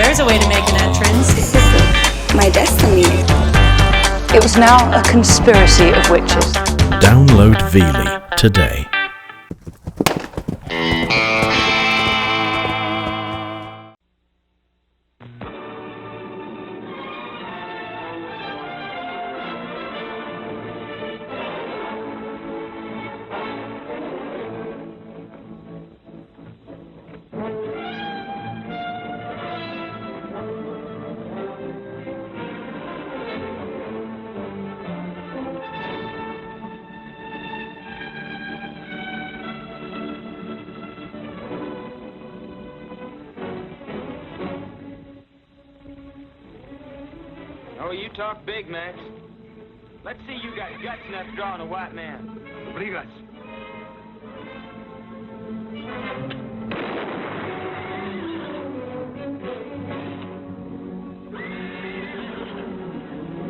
there's a way to make an entrance. This is my destiny. It was now a conspiracy of witches. Download Veely today. Oh, you talk big, Max. Let's see you got guts enough to draw on a white man. Obligas.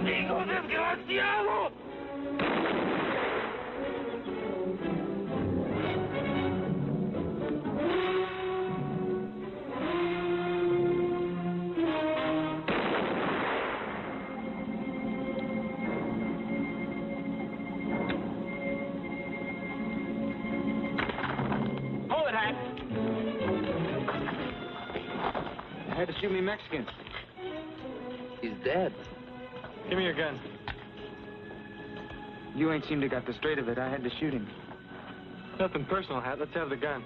¡Hijo desgraciado! I had to shoot me Mexican. He's dead. Give me your gun. You ain't seemed to got the straight of it. I had to shoot him. Nothing personal, Hat. Let's have the gun.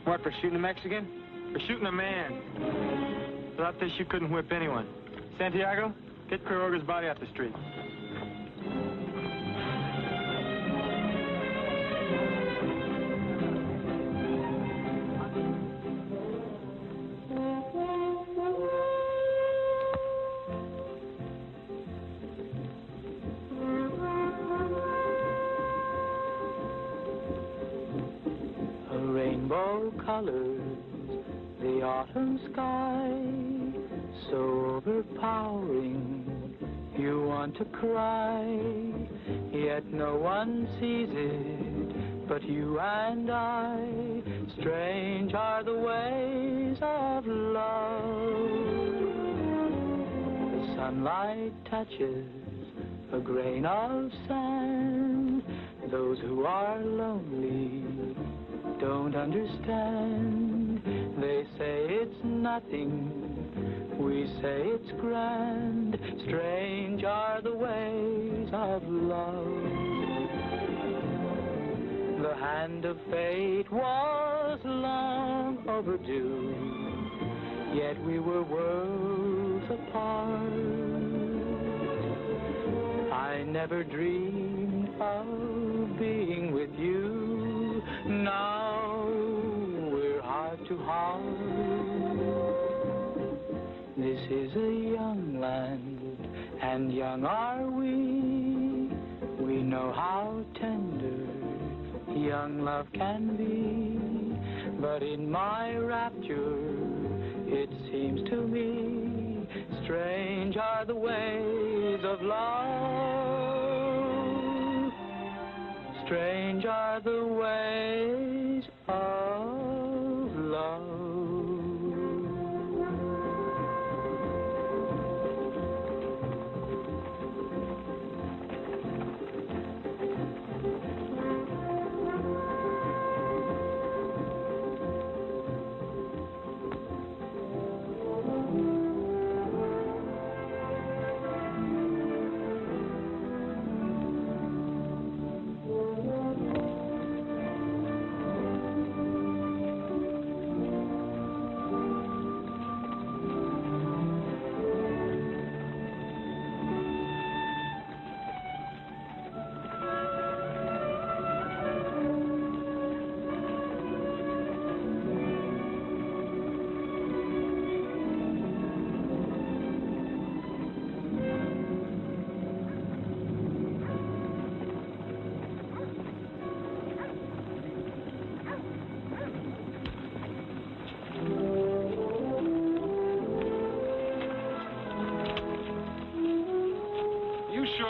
What, for shooting a Mexican? For shooting a man. Without this, you couldn't whip anyone. Santiago, get Quiroga's body off the street. Colors, the autumn sky, so overpowering, you want to cry, yet no one sees it but you and I. Strange are the ways of love. The sunlight touches a grain of sand. Those who are lonely don't understand. They say it's nothing, we say it's grand. Strange are the ways of love. The hand of fate was long overdue, yet we were worlds apart. I never dreamed of being with you. Now we're heart to heart. This is a young land, and young are we. We know how tender young love can be. But in my rapture, it seems to me, strange are the ways of love. Strange are the ways of love.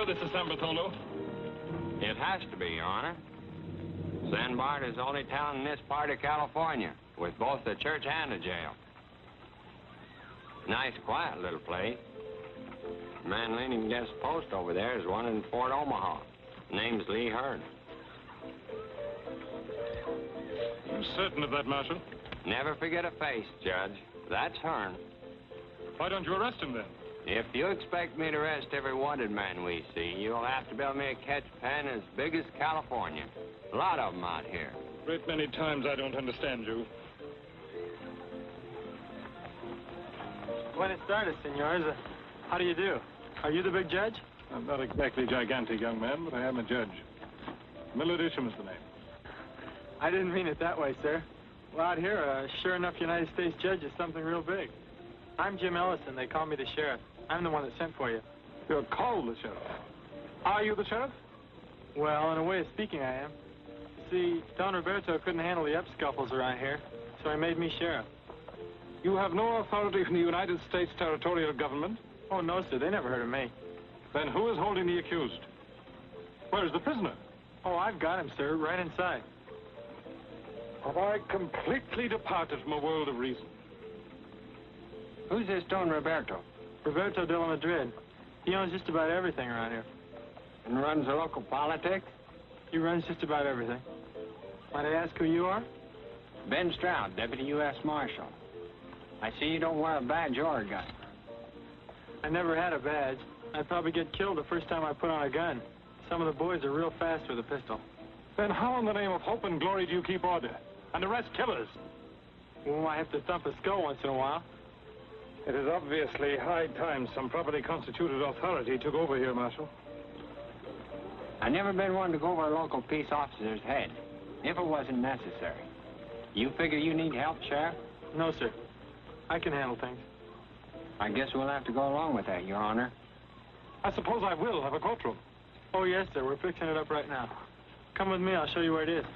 This is San Bartolo. It has to be, Your Honor. San Bart is the only town in this part of California with both a church and a jail. Nice, quiet little place. The man leaning against the post over there is one in Fort Omaha. Name's Lee Hearn. You certain of that, Marshal? Never forget a face, Judge. That's Hearn. Why don't you arrest him, then? If you expect me to arrest every wanted man we see, you'll have to build me a catch pen as big as California. A lot of them out here. Great many times I don't understand you. Buenas tardes, senors. How do you do? Are you the big judge? I'm not exactly gigantic, young man, but I am a judge. Millard Isham is the name. I didn't mean it that way, sir. Well, out here, sure enough United States judge is something real big. I'm Jim Ellison. They call me the sheriff. I'm the one that sent for you. You're called the sheriff. Are you the sheriff? Well, in a way of speaking, I am. You see, Don Roberto couldn't handle the upscuffles around here, so he made me sheriff. You have no authority from the United States territorial government? Oh, no, sir. They never heard of me. Then who is holding the accused? Where is the prisoner? Oh, I've got him, sir, right inside. Have I completely departed from a world of reason? Who's this Don Roberto? Roberto de la Madrid. He owns just about everything around here. And runs the local politics? He runs just about everything. Might I ask who you are? Ben Stroud, Deputy U.S. Marshal. I see you don't wear a badge or a gun. I never had a badge. I'd probably get killed the first time I put on a gun. Some of the boys are real fast with a pistol. Then how in the name of hope and glory do you keep order and arrest killers? Well, I have to thump a skull once in a while. It is obviously high time some properly constituted authority took over here, Marshal. I've never been one to go over a local peace officer's head, if it wasn't necessary. You figure you need help, Sheriff? No, sir. I can handle things. I guess we'll have to go along with that, Your Honor. I suppose I will have a courtroom. Oh, yes, sir. We're fixing it up right now. Come with me. I'll show you where it is.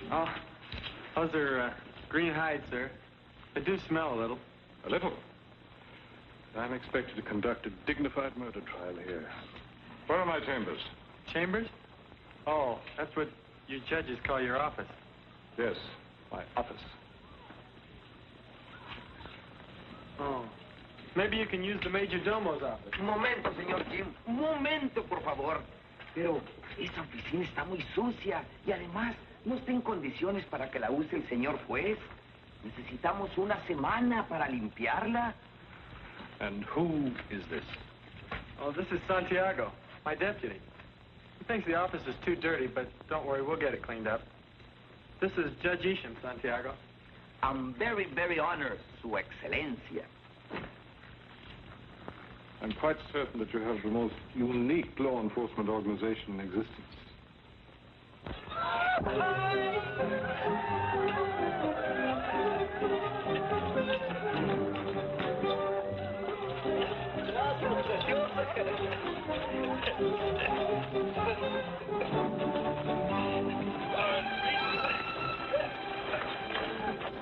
Oh, those are green hides, sir. They do smell a little. A little. I'm expected to conduct a dignified murder trial here. Where are my chambers? Chambers? Oh, that's what you judges call your office. Yes, my office. Oh. Maybe you can use the Major Domo's office. Un momento, señor Jim. Un momento, por favor. Pero esa oficina está muy sucia y además no está en condiciones para que la use el señor juez. Necesitamos una semana para limpiarla. And who is this? Oh, this is Santiago, my deputy. He thinks the office is too dirty, but don't worry, we'll get it cleaned up. This is Judge Isham, Santiago. I'm very, very honored, Su Excelencia. I'm quite certain that you have the most unique law enforcement organization in existence.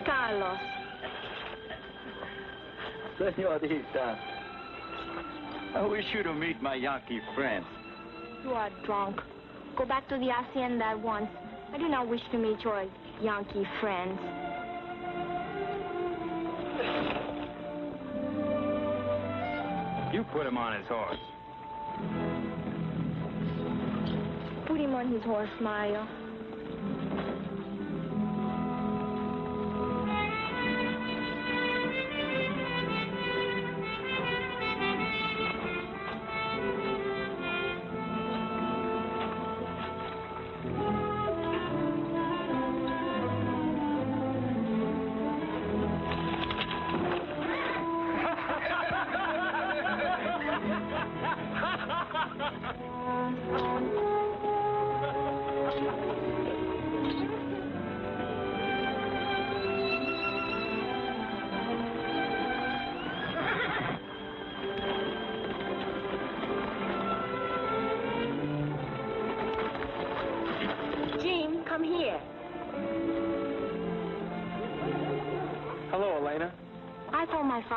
Carlos. Senorita, I wish you to meet my Yankee friends. You are drunk. Go back to the hacienda at once. I do not wish to meet your Yankee friends. You put him on his horse. Put him on his horse, Mario.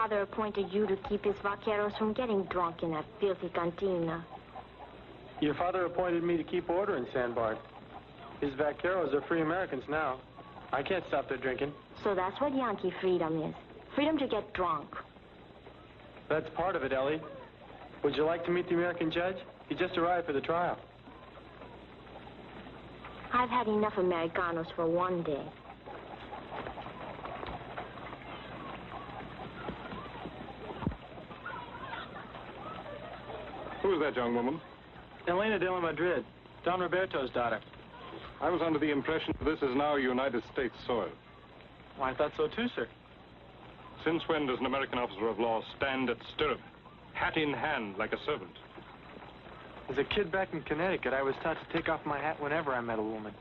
father appointed you to keep his vaqueros from getting drunk in that filthy cantina. Your father appointed me to keep order in Sandbar. His vaqueros are free Americans now. I can't stop their drinking. So that's what Yankee freedom is. Freedom to get drunk. That's part of it, Ellie. Would you like to meet the American judge? He just arrived for the trial. I've had enough Americanos for one day. Who is that young woman? Elena de la Madrid, Don Roberto's daughter. I was under the impression that this is now United States soil. Well, I thought so too, sir. Since when does an American officer of law stand at stirrup, hat in hand, like a servant? As a kid back in Connecticut, I was taught to take off my hat whenever I met a woman.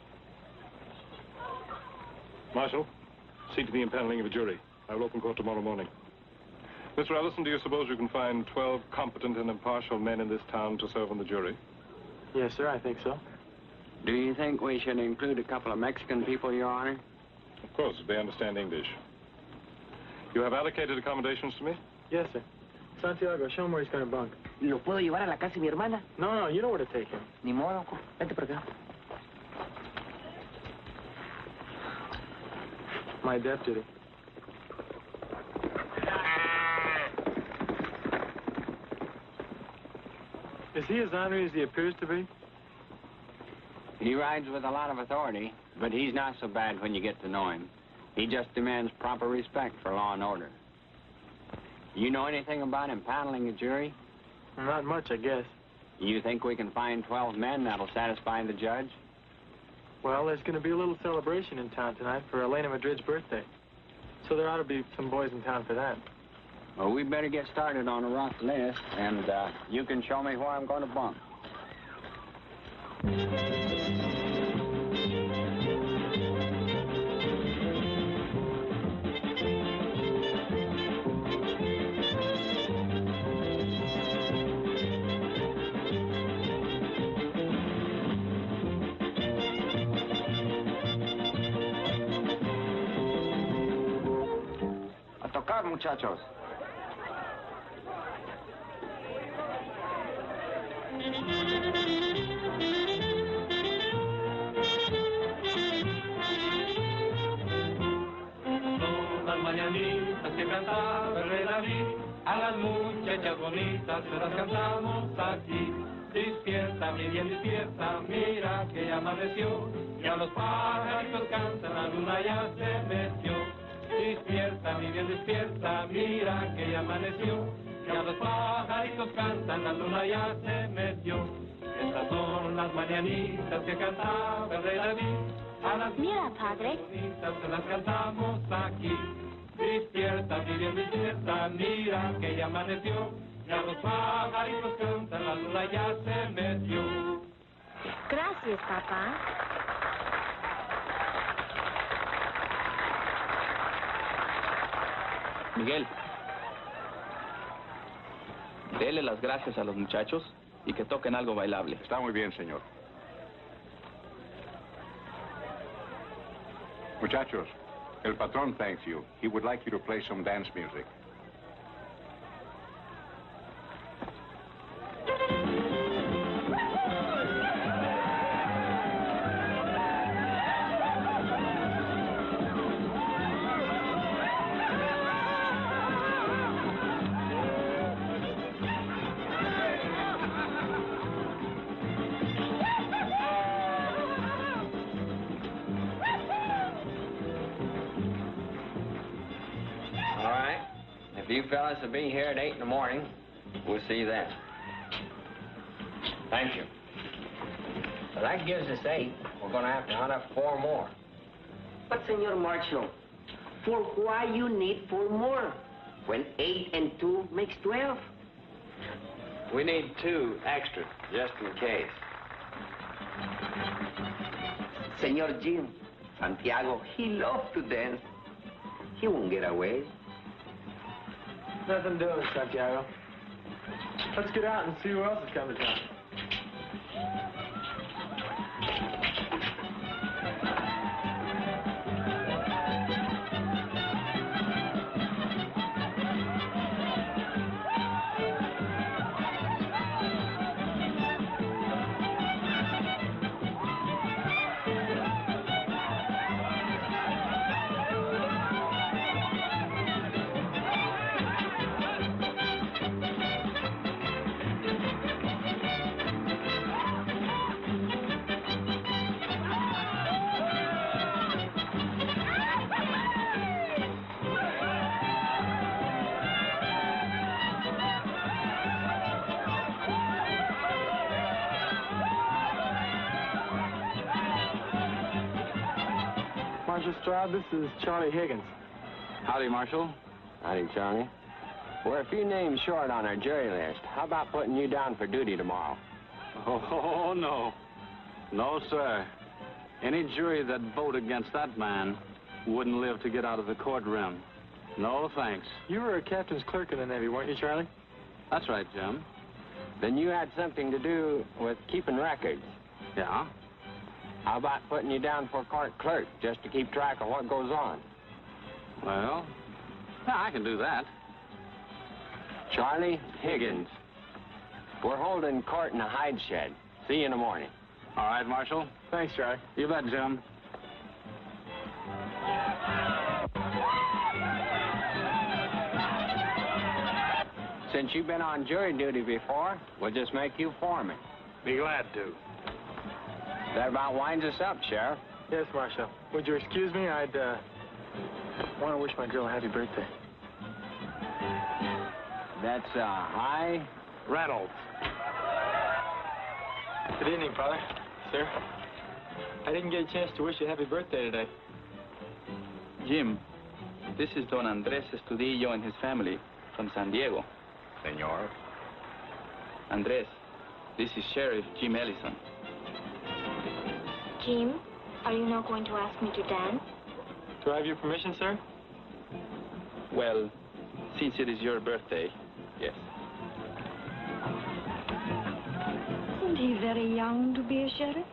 Marshal, see to the impaneling of a jury. I will open court tomorrow morning. Mr. Ellison, do you suppose you can find 12 competent and impartial men in this town to serve on the jury? Yes, sir, I think so. Do you think we should include a couple of Mexican people, Your Honor? Of course, if they understand English. You have allocated accommodations to me? Yes, sir. Santiago, show him where he's going to bunk. ¿Lo puedo llevar a la casa de mi hermana? No, you know where to take him. Ni modo, vete por acá. My deputy. Is he as ornery as he appears to be? He rides with a lot of authority, but he's not so bad when you get to know him. He just demands proper respect for law and order. You know anything about impaneling a jury? Not much, I guess. You think we can find 12 men that'll satisfy the judge? Well, there's going to be a little celebration in town tonight for Elena Madrid's birthday. So there ought to be some boys in town for that. Well, we better get started on a rough list, and you can show me where I'm going to bunk. A tocar, muchachos. Las mañanitas que cantaba el rey David, a las muchachas bonitas se las cantamos aquí. Despierta, mi bien, despierta, mira que ya amaneció, y a los pajaritos cantan, la luna ya se metió. Despierta, mi bien, despierta, mira que ya amaneció, y a los pajaritos cantan, la luna ya se metió. Estas son las mañanitas que cantaba el rey David. A las Mira, padre. bonitas se las cantamos aquí. Despierta, mi bien, despierta, mira que ya amaneció, y a los pajaritos cantan, la luna ya se metió. Gracias, papá. Miguel, dele las gracias a los muchachos y que toquen algo bailable. Está muy bien, señor. Muchachos, el patrón thanks you. He would like you to play some dance music. All right. If you fellas will be here at 8 in the morning, we'll see you then. Thank you. Well, that gives us 8. We're going to have to hunt up 4 more. But, Senor Marshal, for why you need 4 more? When 8 and 2 makes 12? We need 2 extra, just in case. Senor Jim, Santiago, he loves to dance. He won't get away. Nothing doing, Santiago. Let's get out and see who else is coming to town. Marshal Stroud. This is Charlie Higgins. Howdy, Marshal. Howdy, Charlie. We're a few names short on our jury list. How about putting you down for duty tomorrow? Oh, no. No, sir. Any jury that voted against that man wouldn't live to get out of the courtroom. No, thanks. You were a captain's clerk in the Navy, weren't you, Charlie? That's right, Jim. Then you had something to do with keeping records. Yeah? How about putting you down for court clerk, just to keep track of what goes on? Well, yeah, I can do that. Charlie Higgins. We're holding court in a hide shed. See you in the morning. All right, Marshal. Thanks, Charlie. You bet, Jim. Since you've been on jury duty before, we'll just make you foreman. Be glad to. That about winds us up, Sheriff. Yes, Marshal. Would you excuse me? I'd want to wish my girl a happy birthday. That's Hi Reynolds. Good evening, Father. Sir. I didn't get a chance to wish you a happy birthday today. Jim, this is Don Andres Estudillo and his family from San Diego. Senor. Andres, this is Sheriff Jim Ellison. Jim, are you not going to ask me to dance? Do I have your permission, sir? Well, since it is your birthday, yes. Isn't he very young to be a sheriff?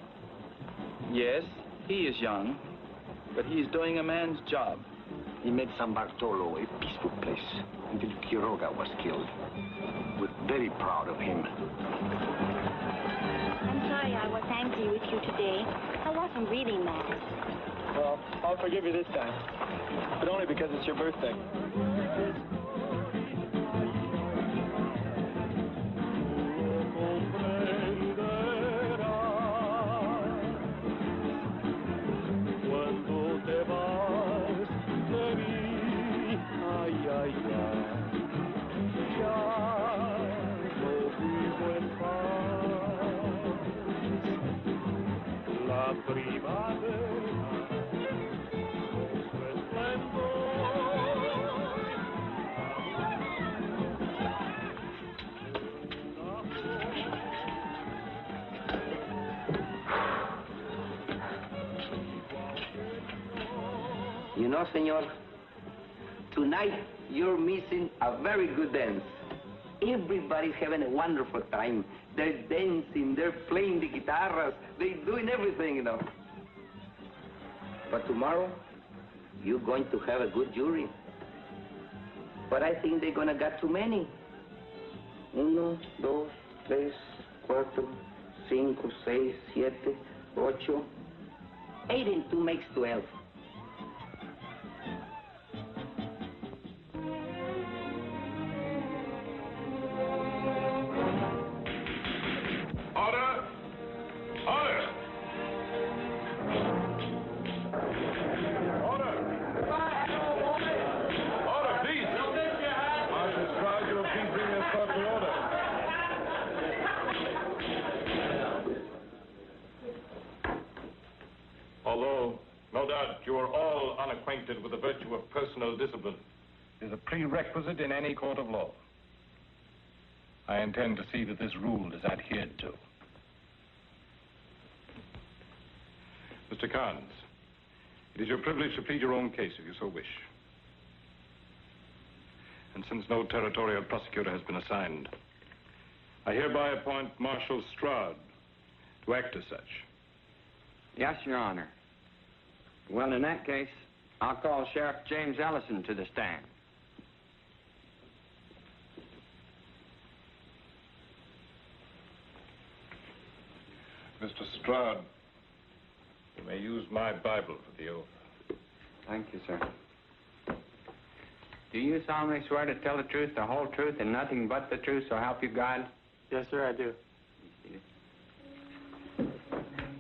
Yes, he is young, but he is doing a man's job. He made San Bartolo a peaceful place until Quiroga was killed. We're very proud of him. I'm sorry I was angry with you today. I wasn't really mad. Well, I'll forgive you this time, but only because it's your birthday. You know, senor, tonight you're missing a very good dance. Everybody's having a wonderful time. They're dancing, they're playing the guitarras, they're doing everything, you know. But tomorrow, you're going to have a good jury. But I think they're gonna get too many. 1, 2, 3, 4, 5, 6, 7, 8. 8 and 2 makes 12. Although, no doubt, you are all unacquainted with the virtue of personal discipline. It is a prerequisite in any court of law. I intend to see that this rule is adhered to. Mr. Carnes, it is your privilege to plead your own case if you so wish. And since no territorial prosecutor has been assigned, I hereby appoint Marshal Stroud to act as such. Yes, Your Honor. Well, in that case, I'll call Sheriff James Ellison to the stand. Mr. Stroud, you may use my Bible for the oath. Thank you, sir. Do you solemnly swear to tell the truth, the whole truth, and nothing but the truth, so help you God? Yes, sir, I do.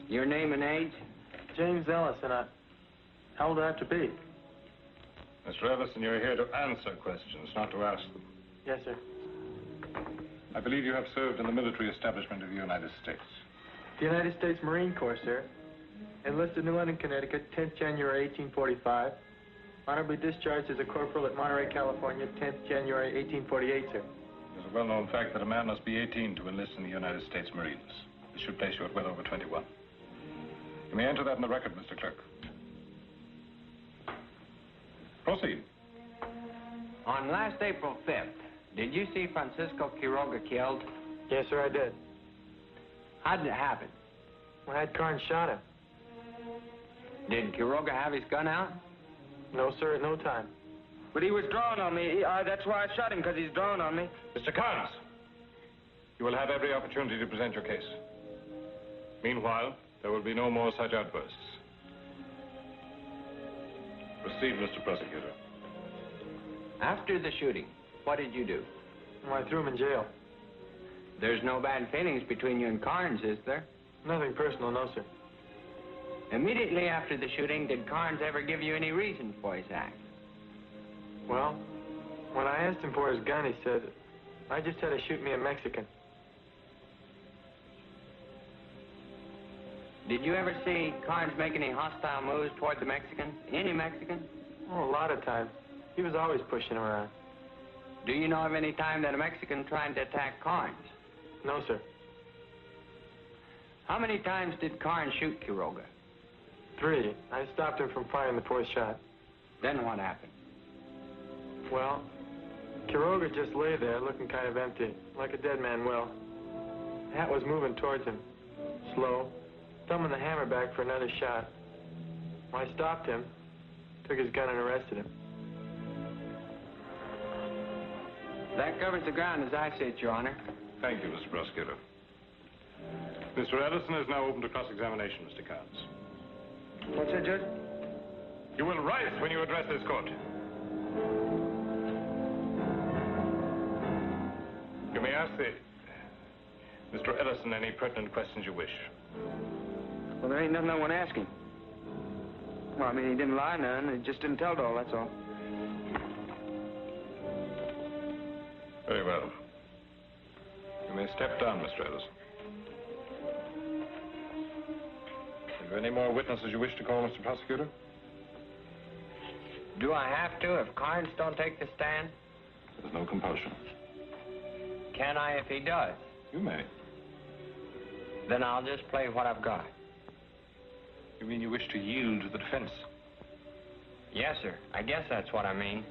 Your name and age? James Ellison. How old do I have to be? Mr. Ellison, you're here to answer questions, not to ask them. Yes, sir. I believe you have served in the military establishment of the United States. The United States Marine Corps, sir. Enlisted New London, Connecticut, 10th January 1845. Honorably discharged as a corporal at Monterey, California, 10th January 1848, sir. It's a well-known fact that a man must be 18 to enlist in the United States Marines. This should place you at well over 21. You may enter that in the record, Mr. Clerk. Proceed. On last April 5th, did you see Francisco Quiroga killed? Yes, sir, I did. How did it happen? I had Carnes shot him. Did Quiroga have his gun out? No, sir, at no time. But he was drawing on me. That's why I shot him, because he's drawing on me. Mr. Carnes, you will have every opportunity to present your case. Meanwhile, there will be no more such outbursts. Proceed, Mr. Prosecutor. After the shooting, what did you do? Well, I threw him in jail. There's no bad feelings between you and Carnes, is there? Nothing personal, no, sir. Immediately after the shooting, did Carnes ever give you any reason for his act? Well, when I asked him for his gun, he said, I just had to shoot me a Mexican. Did you ever see Carnes make any hostile moves toward the Mexican? Any Mexican? Oh, a lot of times. He was always pushing him around. Do you know of any time that a Mexican tried to attack Carnes? No, sir. How many times did Carnes shoot Quiroga? 3. I stopped him from firing the 4th shot. Then what happened? Well, Quiroga just lay there looking kind of empty, like a dead man will. Hat was moving towards him, slow, thumbing the hammer back for another shot. Well, I stopped him, took his gun and arrested him. That covers the ground as I see it, Your Honor. Thank you, Mr. Prosecutor. Mr. Ellison is now open to cross-examination, Mr. Carnes. What's that, Judge? You will rise when you address this court. You may ask Mr. Ellison any pertinent questions you wish. Well, there ain't nothing I want to ask him. Well, I mean, he didn't lie none. He just didn't tell it all, that's all. Very well. You may step down, Mr. Ellison. Have you any more witnesses you wish to call, Mr. Prosecutor? Do I have to if Carnes don't take the stand? There's no compulsion. Can I if he does? You may. Then I'll just play what I've got. You mean you wish to yield to the defense? Yes, sir. I guess that's what I mean.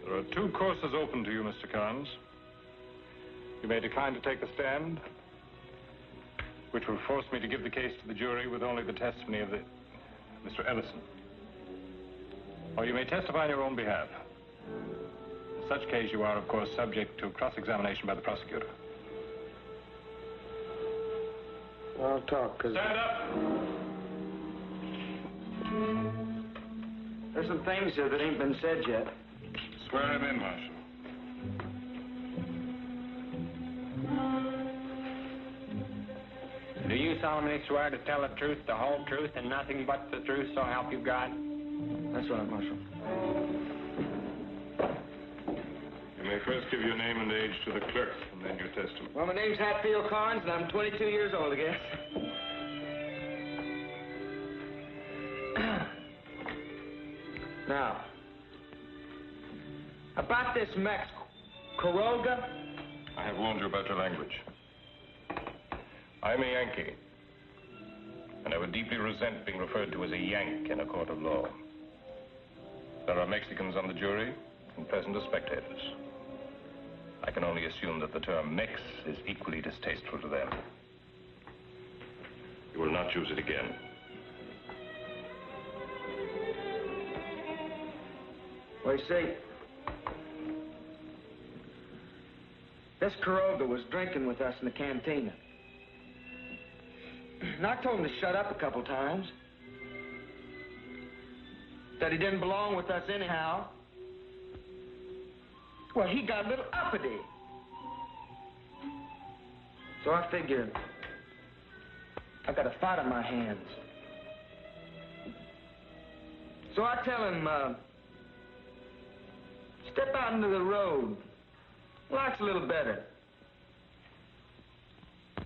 There are 2 courses open to you, Mr. Carnes. You may decline to take the stand, which will force me to give the case to the jury with only the testimony of Mr. Ellison. Or you may testify on your own behalf. In such case, you are, of course, subject to cross-examination by the prosecutor. I'll talk, because... Stand up! There's some things here that ain't been said yet. Swear him in, Marshal. Do you solemnly swear to tell the truth, the whole truth, and nothing but the truth, so help you God? That's right, Marshal. You may first give your name and age to the clerk, and then your testimony. Well, my name's Hatfield Carnes, and I'm 22 years old, I guess. Now, about this Mex Quiroga. I have warned you about your language. I'm a Yankee, and I would deeply resent being referred to as a Yank in a court of law. There are Mexicans on the jury and present as spectators. I can only assume that the term Mex is equally distasteful to them. You will not use it again. Well, you see, this Quiroga was drinking with us in the cantina. And I told him to shut up a couple times. That he didn't belong with us anyhow. Well, he got a little uppity. So I figured I got a fight on my hands. So I tell him, step out into the road. Life's a little better.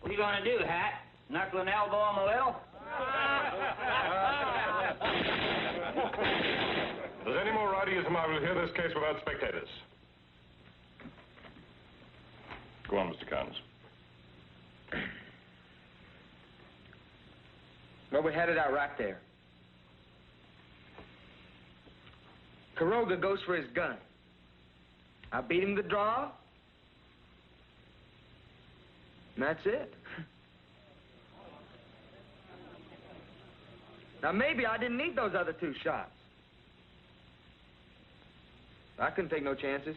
What are you going to do, Hat? Knuckle and elbow him a little? If there's any more rowdyism, I will hear this case without spectators. Go on, Mr. Carnes. Well, we had it out right there. Quiroga goes for his gun. I beat him to draw. And that's it. Now, maybe I didn't need those other 2 shots. I couldn't take no chances.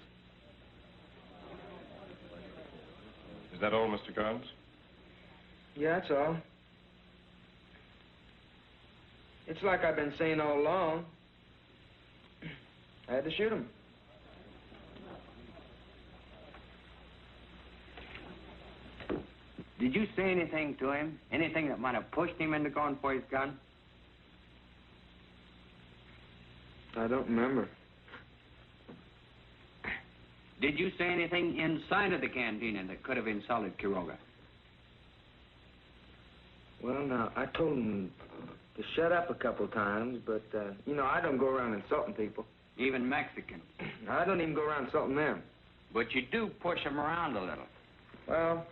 Is that all, Mr. Carnes? Yeah, that's all. It's like I've been saying all along. I had to shoot him. Did you say anything to him? Anything that might have pushed him into going for his gun? I don't remember. Did you say anything inside of the cantina that could have insulted Quiroga? Well, now, I told him to shut up a couple times, but, you know, I don't go around insulting people. Even Mexicans? I don't even go around insulting them. But you do push them around a little. Well,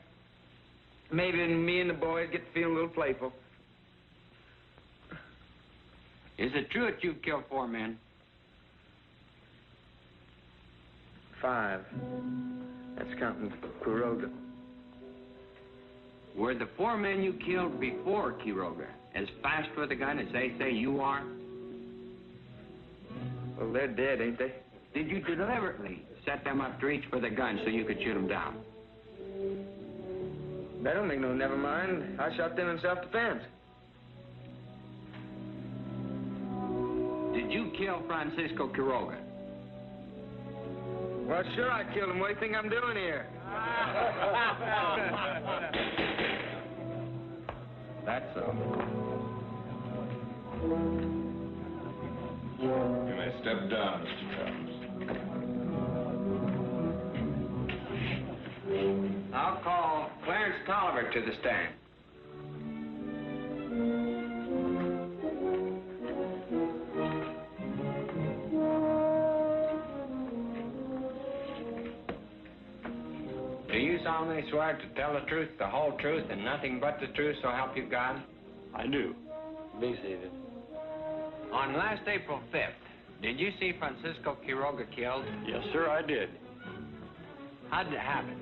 maybe me and the boys get to feel a little playful. Is it true that you've killed 4 men? 5. That's counting Quiroga. Were the 4 men you killed before Quiroga as fast with a gun as they say you are? Well, they're dead, ain't they? Did you deliberately set them up to reach for the gun so you could shoot them down? That don't make no never mind. I shot them in self-defense. Did you kill Francisco Quiroga? Well, sure I killed him. What do you think I'm doing here? That's so. You may step down, Mr. Carnes. I'll call Clarence Tolliver to the stand. Do you solemnly swear to tell the truth, the whole truth, and nothing but the truth, so help you God? I do. Be seated. On last April 5th, did you see Francisco Quiroga killed? Yes, sir, I did. How did it happen?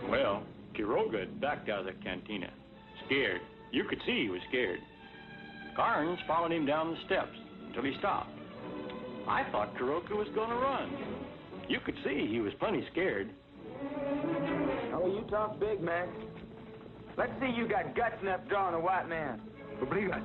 Well, Quiroga had backed out of the cantina, scared. You could see he was scared. Carnes followed him down the steps until he stopped. I thought Quiroga was going to run. You could see he was plenty scared. Oh, you talk big, man. Let's see you got guts enough drawing a white man. Obligas.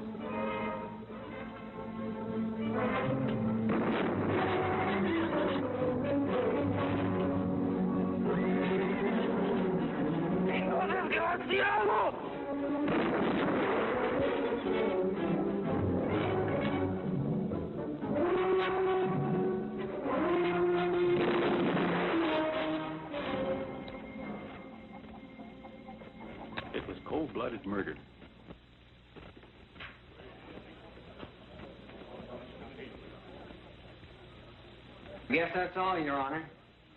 It was cold-blooded murder. Guess that's all, Your Honor.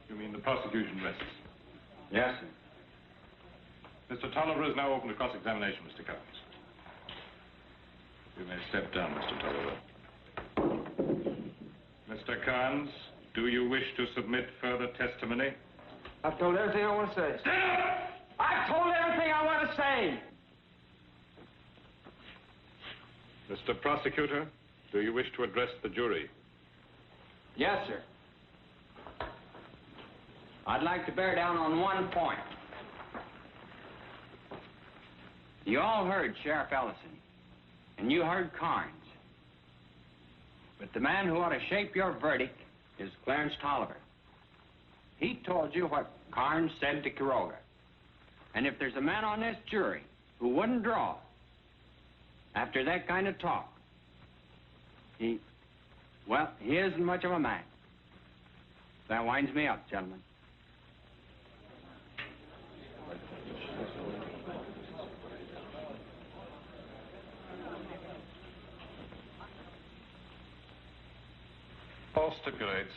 You mean the prosecution rests? Yes, sir. Mr. Tolliver is now open to cross-examination, Mr. Carnes. You may step down, Mr. Tolliver. Mr. Carnes, do you wish to submit further testimony? I've told everything I want to say. Stand up! I've told everything I want to say! Mr. Prosecutor, do you wish to address the jury? Yes, sir. I'd like to bear down on one point. You all heard Sheriff Ellison, and you heard Carnes. But the man who ought to shape your verdict is Clarence Tolliver. He told you what Carnes said to Quiroga. And if there's a man on this jury who wouldn't draw after that kind of talk, he isn't much of a man. That winds me up, gentlemen. False stipulates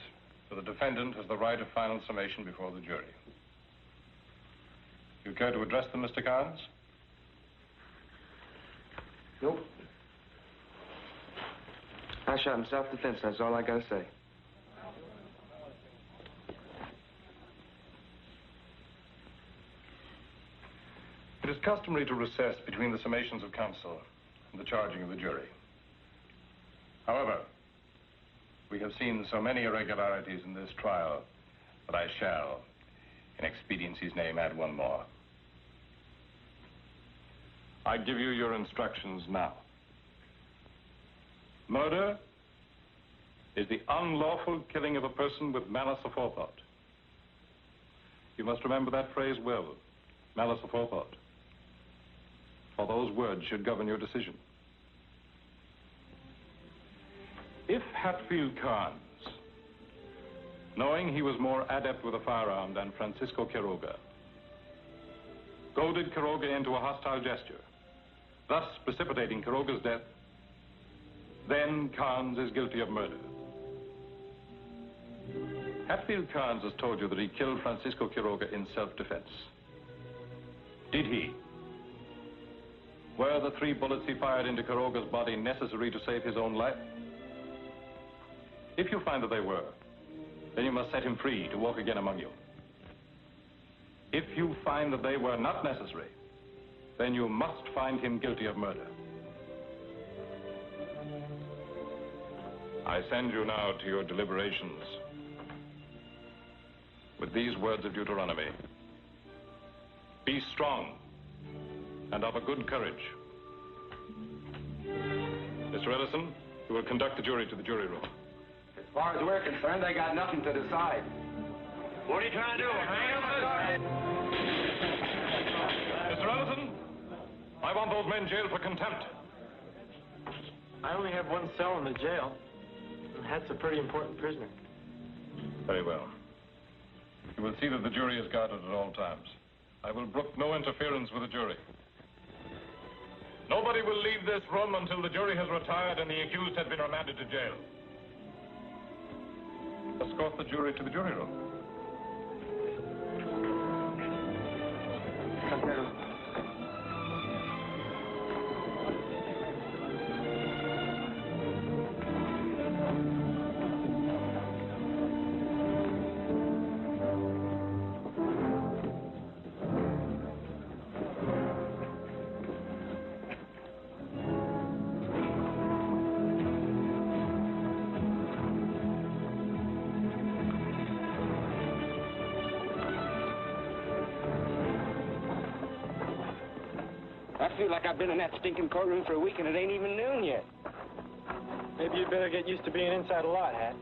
that the defendant has the right of final summation before the jury. You care to address them, Mr. Carnes? Nope. I shot in self-defense, that's all I gotta say. It is customary to recess between the summations of counsel and the charging of the jury. However, we have seen so many irregularities in this trial that I shall, in expediency's name, add one more. I give you your instructions now. Murder is the unlawful killing of a person with malice aforethought. You must remember that phrase well, malice aforethought, for those words should govern your decision. If Hatfield Carnes, knowing he was more adept with a firearm than Francisco Quiroga, goaded Quiroga into a hostile gesture, thus precipitating Quiroga's death, then Carnes is guilty of murder. Hatfield Carnes has told you that he killed Francisco Quiroga in self-defense. Did he? Were the 3 bullets he fired into Quiroga's body necessary to save his own life? If you find that they were, then you must set him free to walk again among you. If you find that they were not necessary, then you must find him guilty of murder. I send you now to your deliberations with these words of Deuteronomy. Be strong and of a good courage. Mr. Ellison, you will conduct the jury to the jury room. As far as we're concerned, they got nothing to decide. What are you trying to do? Mr. Ellison, I want those men jailed for contempt. I only have one cell in the jail, and that's a pretty important prisoner. Very well. You will see that the jury is guarded at all times. I will brook no interference with the jury. Nobody will leave this room until the jury has retired and the accused has been remanded to jail. Escort the jury to the jury room. I feel like I've been in that stinking courtroom for a week and it ain't even noon yet. Maybe you'd better get used to being inside a lot, Hat.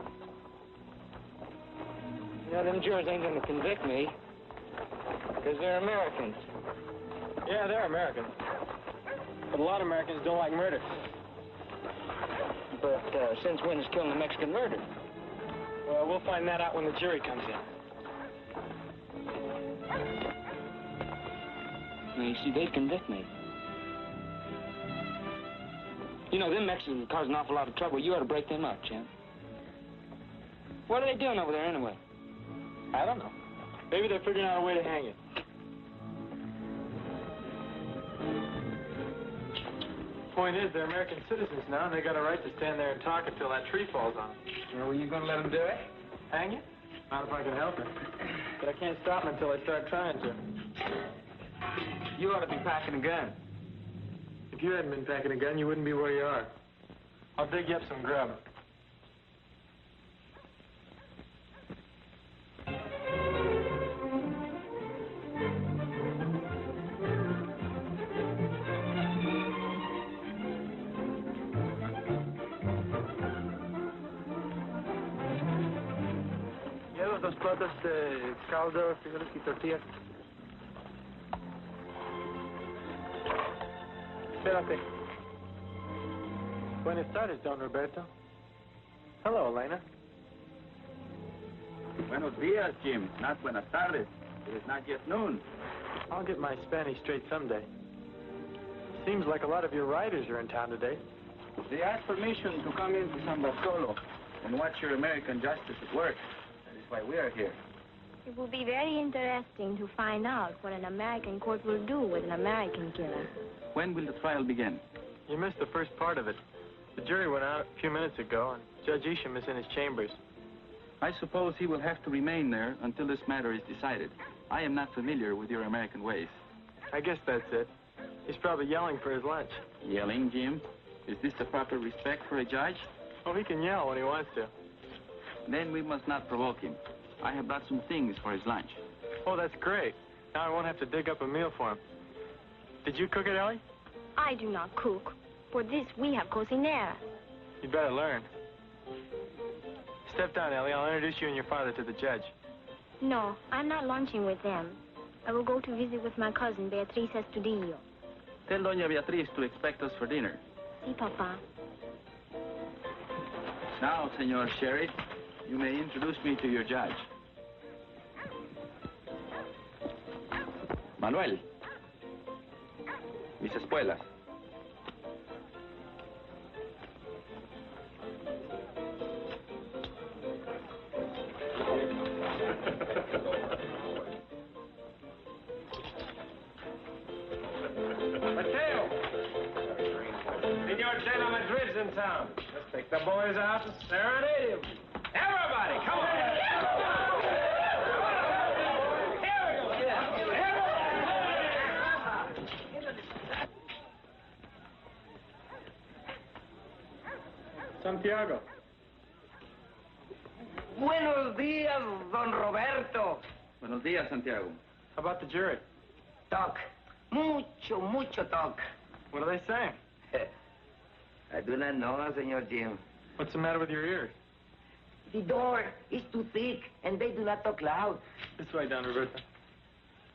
You know, them jurors ain't gonna convict me. Because they're Americans. Yeah, they're Americans. But a lot of Americans don't like murder. But since when is killing a Mexican murder? Well, we'll find that out when the jury comes in. Now, you see, they'd convict me. You know, them Mexicans cause an awful lot of trouble. You ought to break them up, champ. What are they doing over there, anyway? I don't know. Maybe they're figuring out a way to hang it. Point is, they're American citizens now, and they got a right to stand there and talk until that tree falls on them. Well, were you going to let them do it? Hang you? Not if I can help it. But I can't stop them until I start trying to. You ought to be packing a gun. If you hadn't been packing a gun, you wouldn't be where you are. I'll dig you up some grub. ¿Llevas 2 platos de caldo, frijoles y tortillas? Espérate. Buenas tardes, Don Roberto. Hello, Elena. Buenos días, Jim. Not buenas tardes. It is not yet noon. I'll get my Spanish straight someday. Seems like a lot of your riders are in town today. They asked permission to come into San Bartolo. and watch your American justice at work. That is why we are here. It will be very interesting to find out what an American court will do with an American killer. When will the trial begin? You missed the first part of it. The jury went out a few minutes ago, and Judge Isham is in his chambers. I suppose he will have to remain there until this matter is decided. I am not familiar with your American ways. I guess that's it. He's probably yelling for his lunch. Yelling, Jim? Is this the proper respect for a judge? Oh, he can yell when he wants to. Then we must not provoke him. I have brought some things for his lunch. Oh, that's great. Now I won't have to dig up a meal for him. Did you cook it, Ellie? I do not cook. For this, we have cocinera. You'd better learn. Step down, Ellie. I'll introduce you and your father to the judge. No, I'm not lunching with them. I will go to visit with my cousin, Beatriz Estudillo. Tell Doña Beatriz to expect us for dinner. Si, Papa. Now, Senor Sheriff, you may introduce me to your judge. Manuel. Mis espuelas. Mateo! Senor de la Madrid's in town. Let's take the boys out and serenade him. Everybody, come on! Santiago. Buenos días, don Roberto. Buenos días, Santiago. How about the jury? Talk. Mucho talk. What are they saying? I do not know, Senor Jim. What's the matter with your ears? The door is too thick, and they do not talk loud. This way, Don Roberto.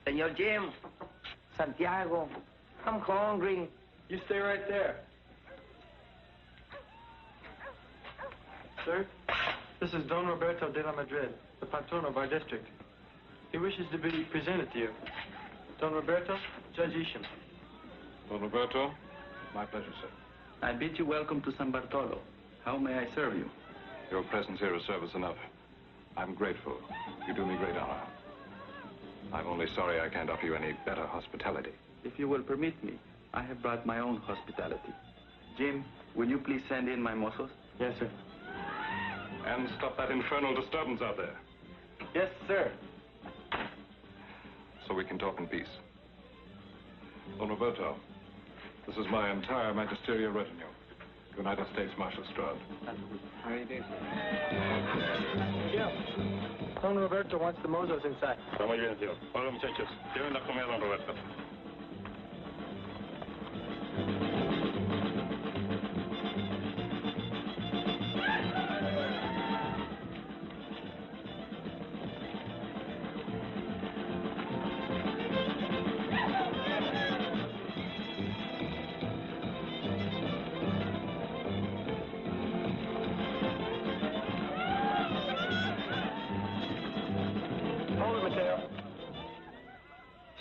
Senor Jim, Santiago, I'm hungry. You stay right there. Sir, this is Don Roberto de la Madrid, the patron of our district. He wishes to be presented to you. Don Roberto, Judge Isham. Don Roberto, my pleasure, sir. I bid you welcome to San Bartolo. How may I serve you? Your presence here is service enough. I'm grateful. You do me great honor. I'm only sorry I can't offer you any better hospitality. If you will permit me, I have brought my own hospitality. Jim, will you please send in my mozos? Yes, sir. And stop that infernal disturbance out there. Yes, sir. So we can talk in peace. Don Roberto, this is my entire magisterial retinue. United States Marshal Strad. How do you do, sir? Yeah. Don Roberto wants the mozos inside. Está muy bien, tío. Hola, muchachos. Lleven la comida a don Roberto.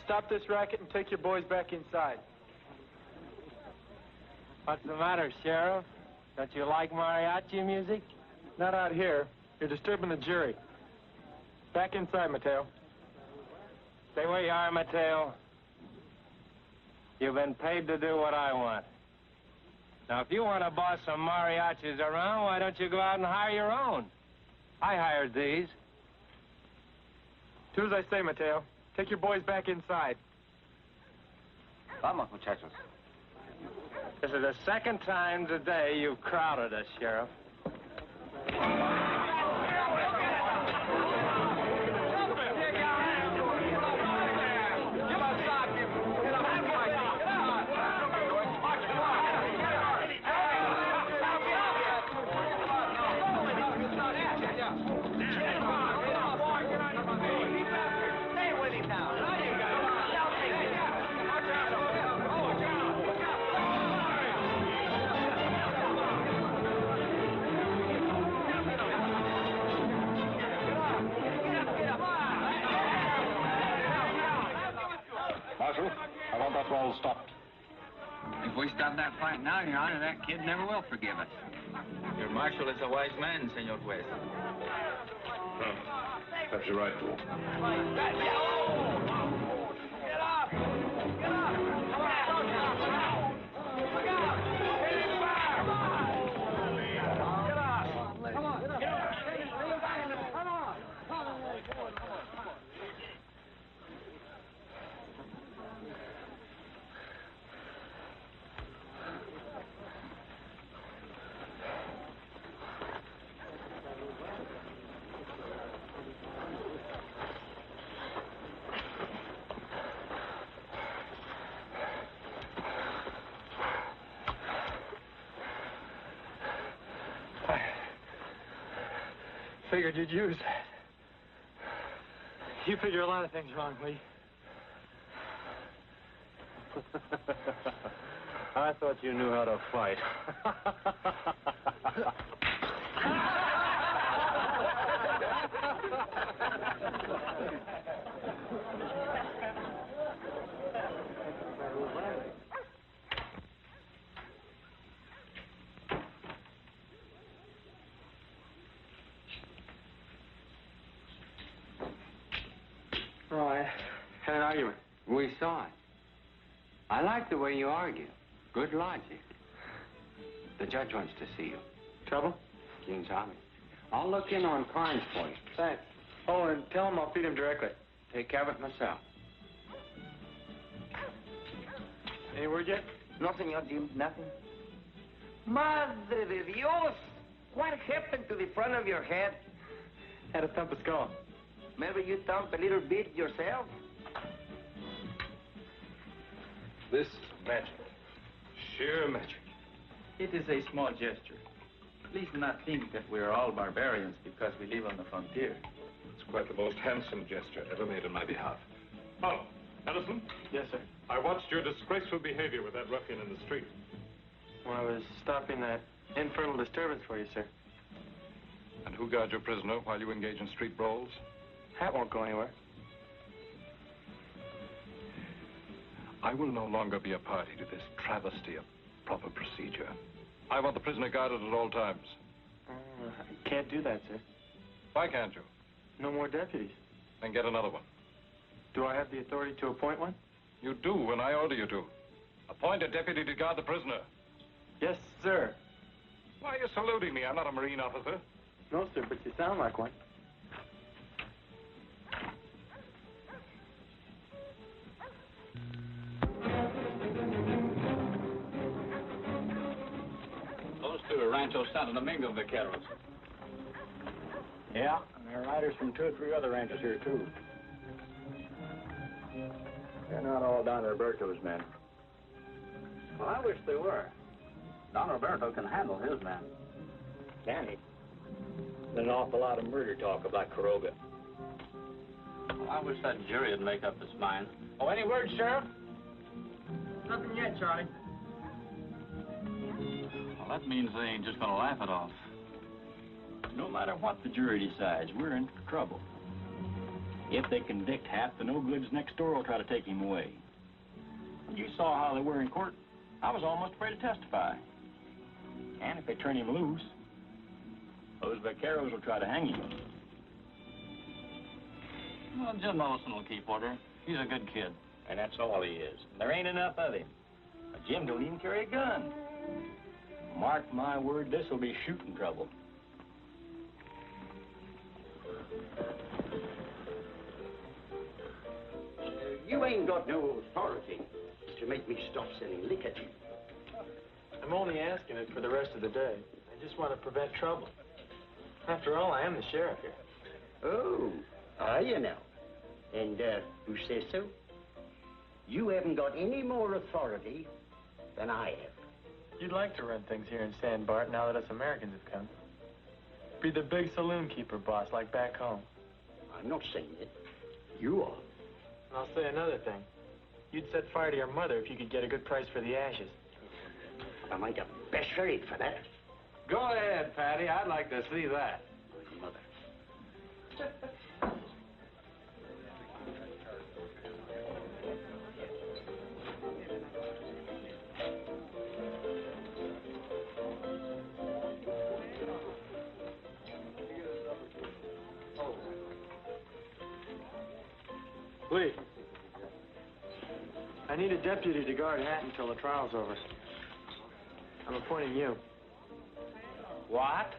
Stop this racket and take your boys back inside. What's the matter, Sheriff? Don't you like mariachi music? Not out here. You're disturbing the jury. Back inside, Mateo. Stay where you are, Mateo. You've been paid to do what I want. Now, if you want to boss some mariachis around, why don't you go out and hire your own? I hired these. Do as I say, Mateo. Take your boys back inside. Vamos, muchachos. This is the second time today you've crowded us, Sheriff. Marshal, I want that brawl stopped. If we stop that fight now, Your Honor, that kid never will forgive us. Your Marshal is a wise man, Senor Juez. Perhaps you're right, Paul. Get up! Get up! Figured you'd use that. You figure a lot of things wrong, Lee. I thought you knew how to fight. Oh, I had an argument. We saw it. I like the way you argue. Good logic. The judge wants to see you. Trouble? King's Army. I'll look in on Carnes for you. Thanks. Oh, and tell him I'll feed him directly. Take care of it myself. Any word yet? No, Senor Jim, nothing. Madre de Dios! What happened to the front of your head? Had a thump of skull. Maybe you thump a little bit yourself? This is magic. Sheer magic. It is a small gesture. Please do not think that we are all barbarians because we live on the frontier. It's quite the most handsome gesture ever made on my behalf. Oh, Ellison? Yes, sir. I watched your disgraceful behavior with that ruffian in the street. Well, I was stopping that infernal disturbance for you, sir. And who guards your prisoner while you engage in street brawls? Hat won't go anywhere. I will no longer be a party to this travesty of proper procedure. I want the prisoner guarded at all times. I can't do that, sir. Why can't you? No more deputies. Then get another one. Do I have the authority to appoint one? You do when I order you to. Appoint a deputy to guard the prisoner. Yes, sir. Why are you saluting me? I'm not a Marine officer. No, sir, but you sound like one. Those two are Rancho Santo Domingo vaqueros. Yeah, and there are riders from 2 or 3 other ranches here, too. They're not all Don Roberto's men. Well, I wish they were. Don Roberto can handle his men. Can he? There's an awful lot of murder talk about Quiroga. Well, I wish that jury would make up its mind. Oh, any word, Sheriff? Nothing yet, Charlie. Well, that means they ain't just gonna laugh it off. No matter what the jury decides, we're in trouble. If they convict Hat, the no-goods next door will try to take him away. You saw how they were in court. I was almost afraid to testify. And if they turn him loose, those vaqueros will try to hang him. Well, Jim Olsen will keep order. He's a good kid. And that's all he is. There ain't enough of him. Jim don't even carry a gun. Mark my word, this will be shooting trouble. You ain't got no authority to make me stop selling liquor to you. I'm only asking it for the rest of the day. I just want to prevent trouble. After all, I am the sheriff here. Oh, are you now? And who says so? You haven't got any more authority than I have. You'd like to run things here in San Bart now that us Americans have come. Be the big saloon keeper boss like back home. I'm not saying it. You are. And I'll say another thing. You'd set fire to your mother if you could get a good price for the ashes. I might have best rate for that. Go ahead, Patty. I'd like to see that. My mother. Lee. I need a deputy to guard Hat until the trial's over. I'm appointing you. What?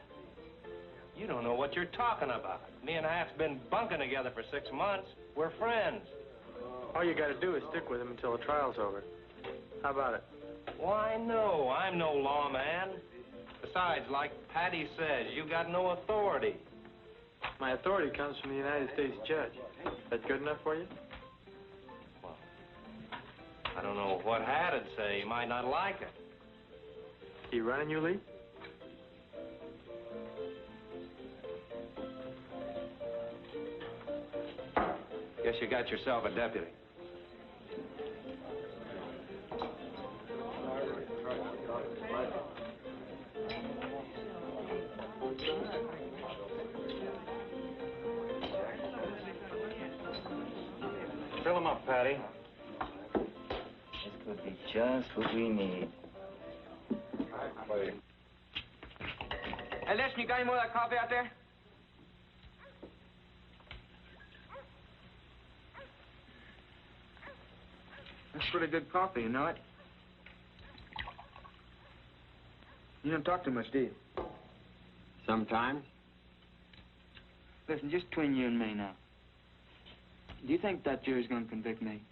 You don't know what you're talking about. Me and Hat's been bunking together for 6 months. We're friends. All you gotta do is stick with him until the trial's over. How about it? Why, no. I'm no lawman. Besides, like Patty says, you got no authority. My authority comes from the United States judge. That good enough for you? Well, I don't know what Hat'd say. He might not like it. He running you, Lee? Guess you got yourself a deputy. Fill him up, Patty. This could be just what we need. Hey, listen, you got any more of that coffee out there? That's pretty good coffee, you know it? You don't talk too much, do you? Sometimes. Listen, just between you and me now. Do you think that jury's gonna convict me?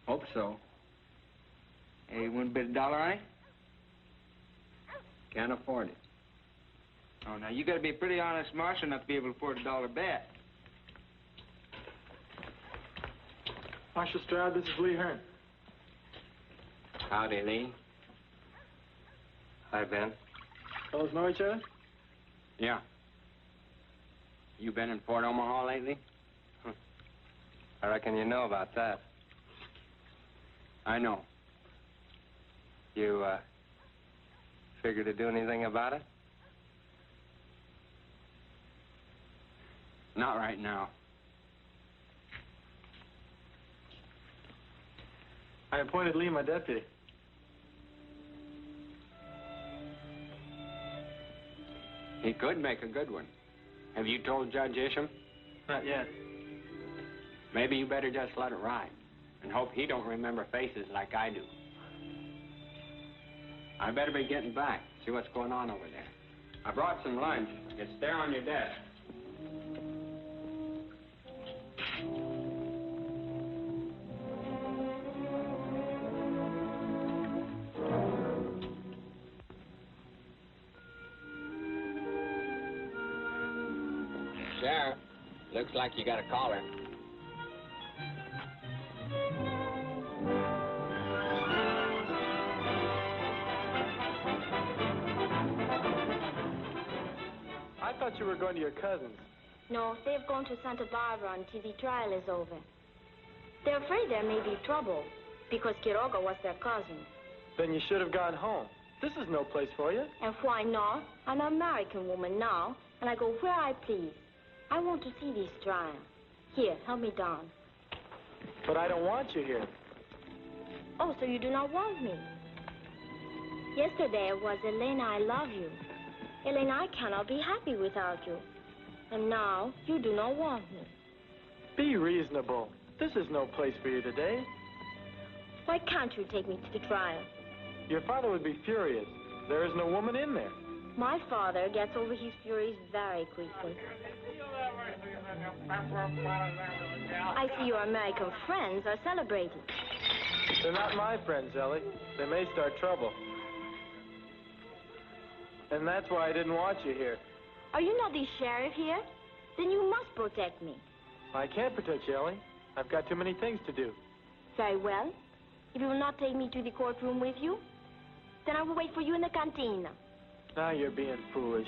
Hope so. Hey, you wouldn't bet $1, eh? Can't afford it. Oh, now, you gotta be a pretty honest marshal not to be able to afford $1 bet. Marshal Stroud, this is Lee Hearn. Howdy, Lee. Hi, Ben. Fellas know each other? Yeah. You been in Fort Omaha lately? I reckon you know about that. I know. You, figure to do anything about it? Not right now. I appointed Lee my deputy. He could make a good one. Have you told Judge Isham? Not yet. Maybe you better just let it ride and hope he don't remember faces like I do. I better be getting back, see what's going on over there. I brought some lunch. It's there on your desk. Sheriff, looks like you got a caller. I thought you were going to your cousin's. No, they've gone to Santa Barbara until the trial is over. They're afraid there may be trouble because Quiroga was their cousin. Then you should have gone home. This is no place for you. And why not? I'm an American woman now, and I go where I please. I want to see this trial. Here, help me down. But I don't want you here. Oh, so you do not want me? Yesterday it was, Elena, I love you. Elena, I cannot be happy without you. And now, you do not want me. Be reasonable. This is no place for you today. Why can't you take me to the trial? Your father would be furious. There is no woman in there. My father gets over his furies very quickly. I see your American friends are celebrating. They're not my friends, Ellie. They may start trouble. And that's why I didn't want you here. Are you not the sheriff here? Then you must protect me. I can't protect you, Ellie. I've got too many things to do. Very well. If you will not take me to the courtroom with you, then I will wait for you in the cantina. Now you're being foolish.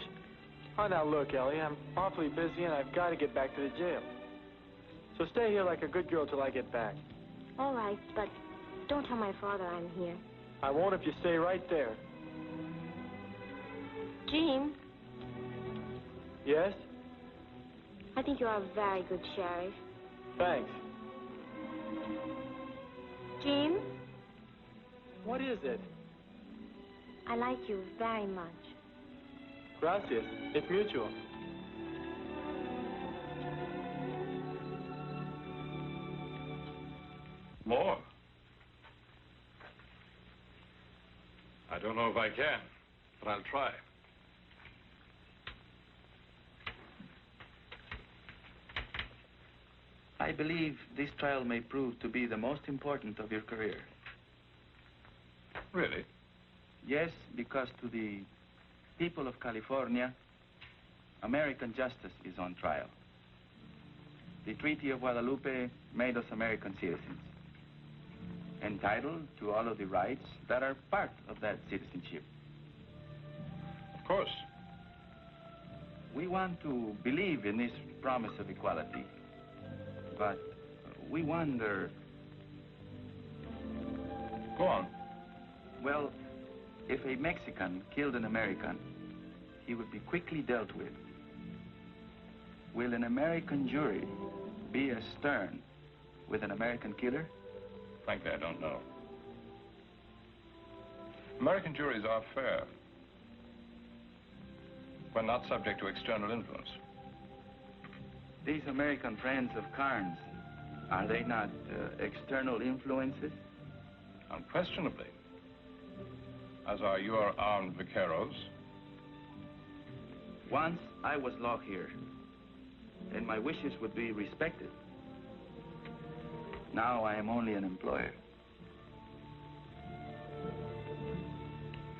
Oh, now look, Ellie, I'm awfully busy and I've got to get back to the jail. So stay here like a good girl till I get back. All right, but don't tell my father I'm here. I won't if you stay right there. Jim? Yes? I think you are a very good sheriff. Thanks. Jim? What is it? I like you very much. Gracias. It's mutual. More? I don't know if I can, but I'll try. I believe this trial may prove to be the most important of your career. Really? Yes, because to the people of California, American justice is on trial. The Treaty of Guadalupe made us American citizens, entitled to all of the rights that are part of that citizenship. Of course. We want to believe in this promise of equality, but we wonder... Go on. Well, if a Mexican killed an American, he would be quickly dealt with. Will an American jury be as stern with an American killer? Frankly, I don't know. American juries are fair when not subject to external influence. These American friends of Carnes, are they not external influences? Unquestionably. As are your armed vaqueros. Once I was law here, and my wishes would be respected. Now I am only an employer.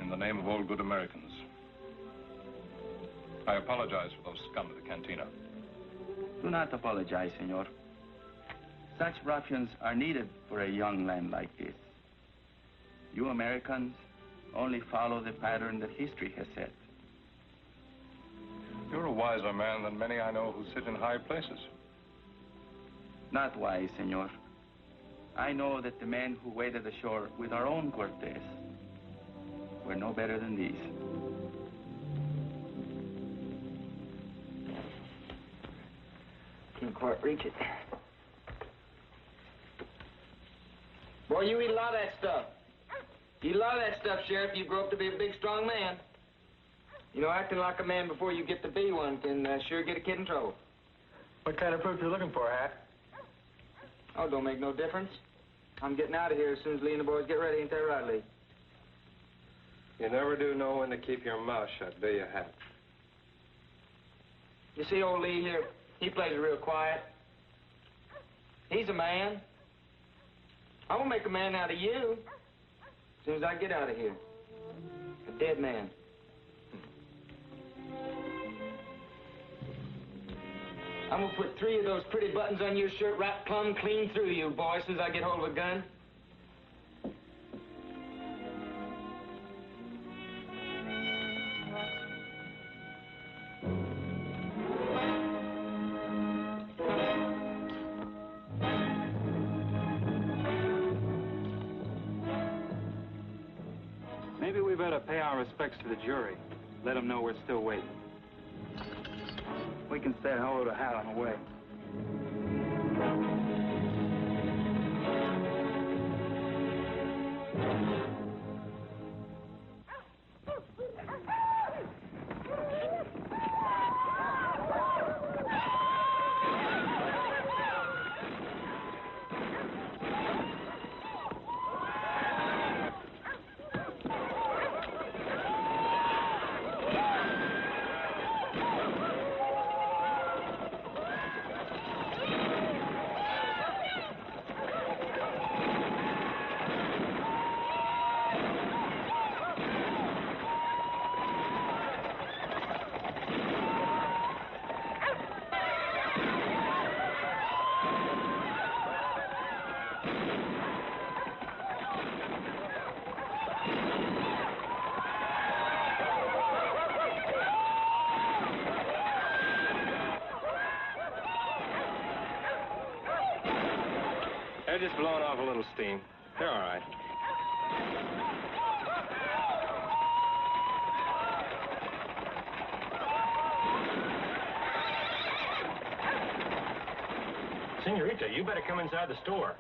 In the name of all good Americans, I apologize for those scum of the cantina. Do not apologize, senor. Such ruffians are needed for a young land like this. You Americans only follow the pattern that history has set. You're a wiser man than many I know who sit in high places. Not wise, senor. I know that the men who waded ashore with our own Cortez were no better than these. Can't quite reach it. Boy, you eat a lot of that stuff. You eat a lot of that stuff, Sheriff. You grow up to be a big, strong man. You know, acting like a man before you get to be one can sure get a kid in trouble. What kind of proof you looking for, Hat? Oh, don't make no difference. I'm getting out of here as soon as Lee and the boys get ready. Ain't that right, Lee? You never do know when to keep your mouth shut, do you, Hat? You see old Lee here? He plays it real quiet. He's a man. I'm gonna make a man out of you as soon as I get out of here. A dead man. I'm gonna put 3 of those pretty buttons on your shirt right plumb clean through you, boy, as soon as I get hold of a gun. Maybe we better pay our respects to the jury. Let them know we're still waiting. We can say hello to Hal on the way. They're just blowing off a little steam. They're all right. Senorita, you better come inside the store.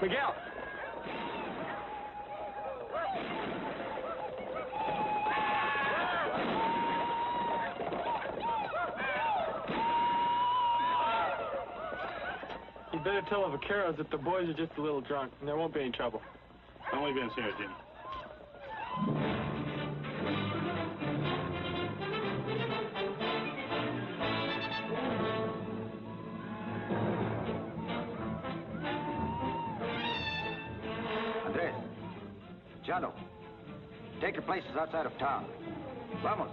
Miguel! You better tell the vaqueros that the boys are just a little drunk, and there won't be any trouble. Only been here, Jim. Andres, Chano, take your places outside of town. Vamos.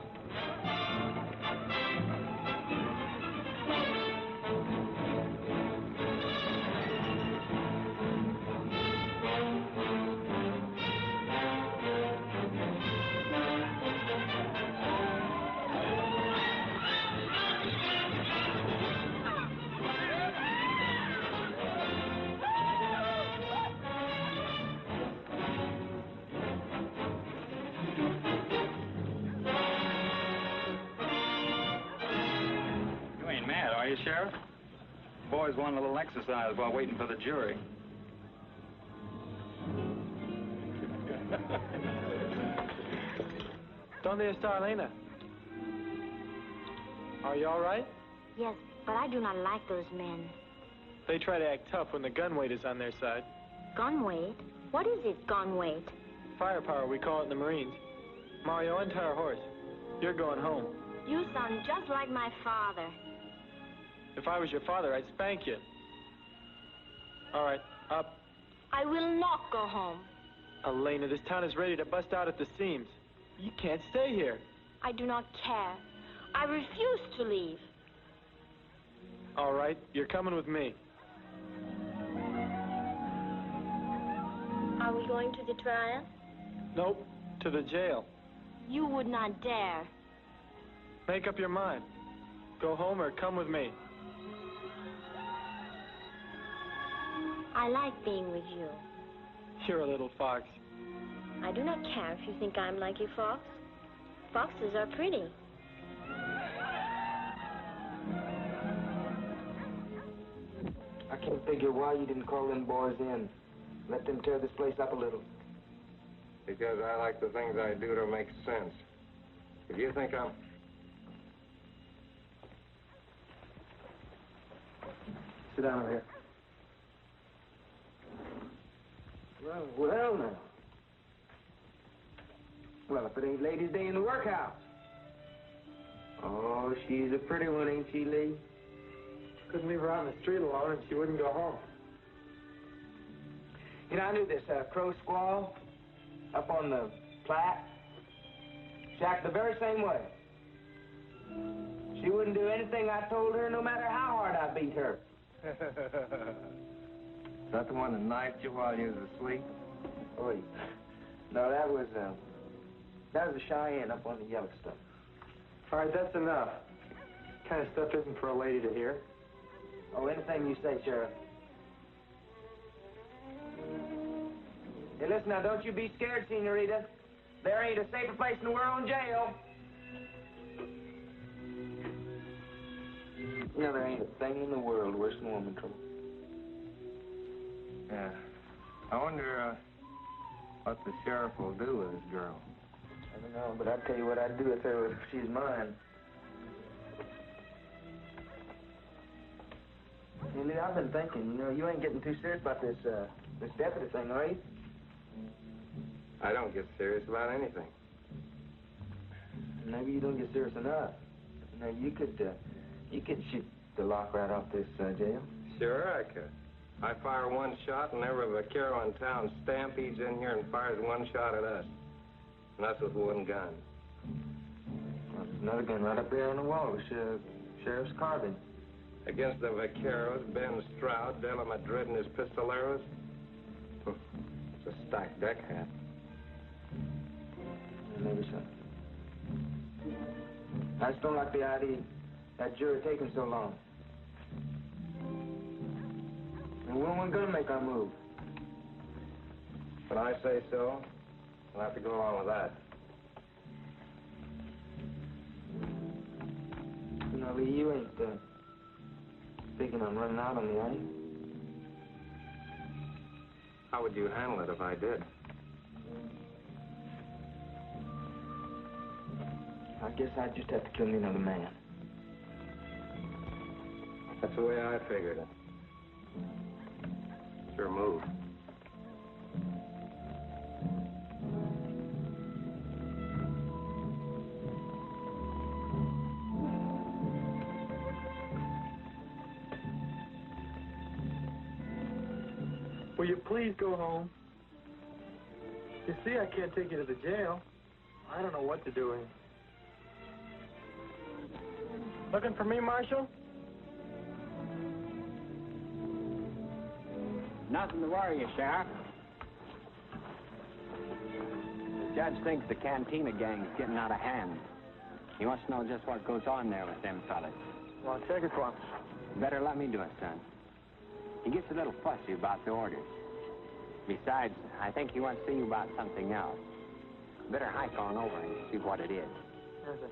Are you, Sheriff? Boys want a little exercise while waiting for the jury. ¿Dónde está Elena? Are you all right? Yes, but I do not like those men. They try to act tough when the gun weight is on their side. Gun weight? What is it, gun weight? Firepower, we call it in the Marines. Mario, untie our horse. You're going home. You sound just like my father. If I was your father, I'd spank you. All right, up. I will not go home. Elena, this town is ready to bust out at the seams. You can't stay here. I do not care. I refuse to leave. All right, you're coming with me. Are we going to the trial? Nope, to the jail. You would not dare. Make up your mind. Go home or come with me. I like being with you. You're a little fox. I do not care if you think I'm like a fox. Foxes are pretty. I can't figure why you didn't call them boys in. Let them tear this place up a little. Because I like the things I do to make sense. If you think I'm... Sit down over here. Well, now. Well, if it ain't Ladies' Day in the workhouse. Oh, she's a pretty one, ain't she, Lee? Couldn't leave her out in the street alone and she wouldn't go home. You know, I knew this crow squaw up on the Platte. She acted the very same way. She wouldn't do anything I told her, no matter how hard I beat her. Is that the one that knifed you while you was asleep? Oh, wait. No, that was a Cheyenne up on the Yellowstone. All right, that's enough. That kind of stuff isn't for a lady to hear. Oh, anything you say, Sheriff. Hey, listen now, don't you be scared, Senorita. There ain't a safer place in the world than jail. You know, there ain't a thing in the world worse than woman trouble. Yeah. I wonder, what the sheriff will do with this girl. I don't know, but I'll tell you what I'd do with her if she's mine. Hey, Lee, I've been thinking, you know, you ain't getting too serious about this deputy thing, are you? I don't get serious about anything. Maybe you don't get serious enough. You know, you could shoot the lock right off this jail. Sure, I could. I fire one shot, and every vaquero in town stampedes in here and fires one shot at us. And that's with one gun. Well, there's another gun right up there on the wall, the sheriff's carbine. Against the vaqueros, Ben Stroud, De La Madrid, and his pistoleros, it's a stacked deck hat. Maybe so. I just don't like the idea that jury taking so long. And when we're gonna make our move? When I say so, we'll have to go along with that. You know, Lee, you ain't thinking on running out on me, are you? How would you handle it if I did? I guess I'd just have to kill me another man. That's the way I figured it. Sure move. Will you please go home? You see, I can't take you to the jail. I don't know what to do with you. Looking for me, Marshal? Nothing to worry you, Sheriff. The judge thinks the Cantina gang's getting out of hand. He wants to know just what goes on there with them fellas. Well, check it for him. Better let me do it, son. He gets a little fussy about the orders. Besides, I think he wants to see you about something else. Better hike on over and see what it is. Yes, sir.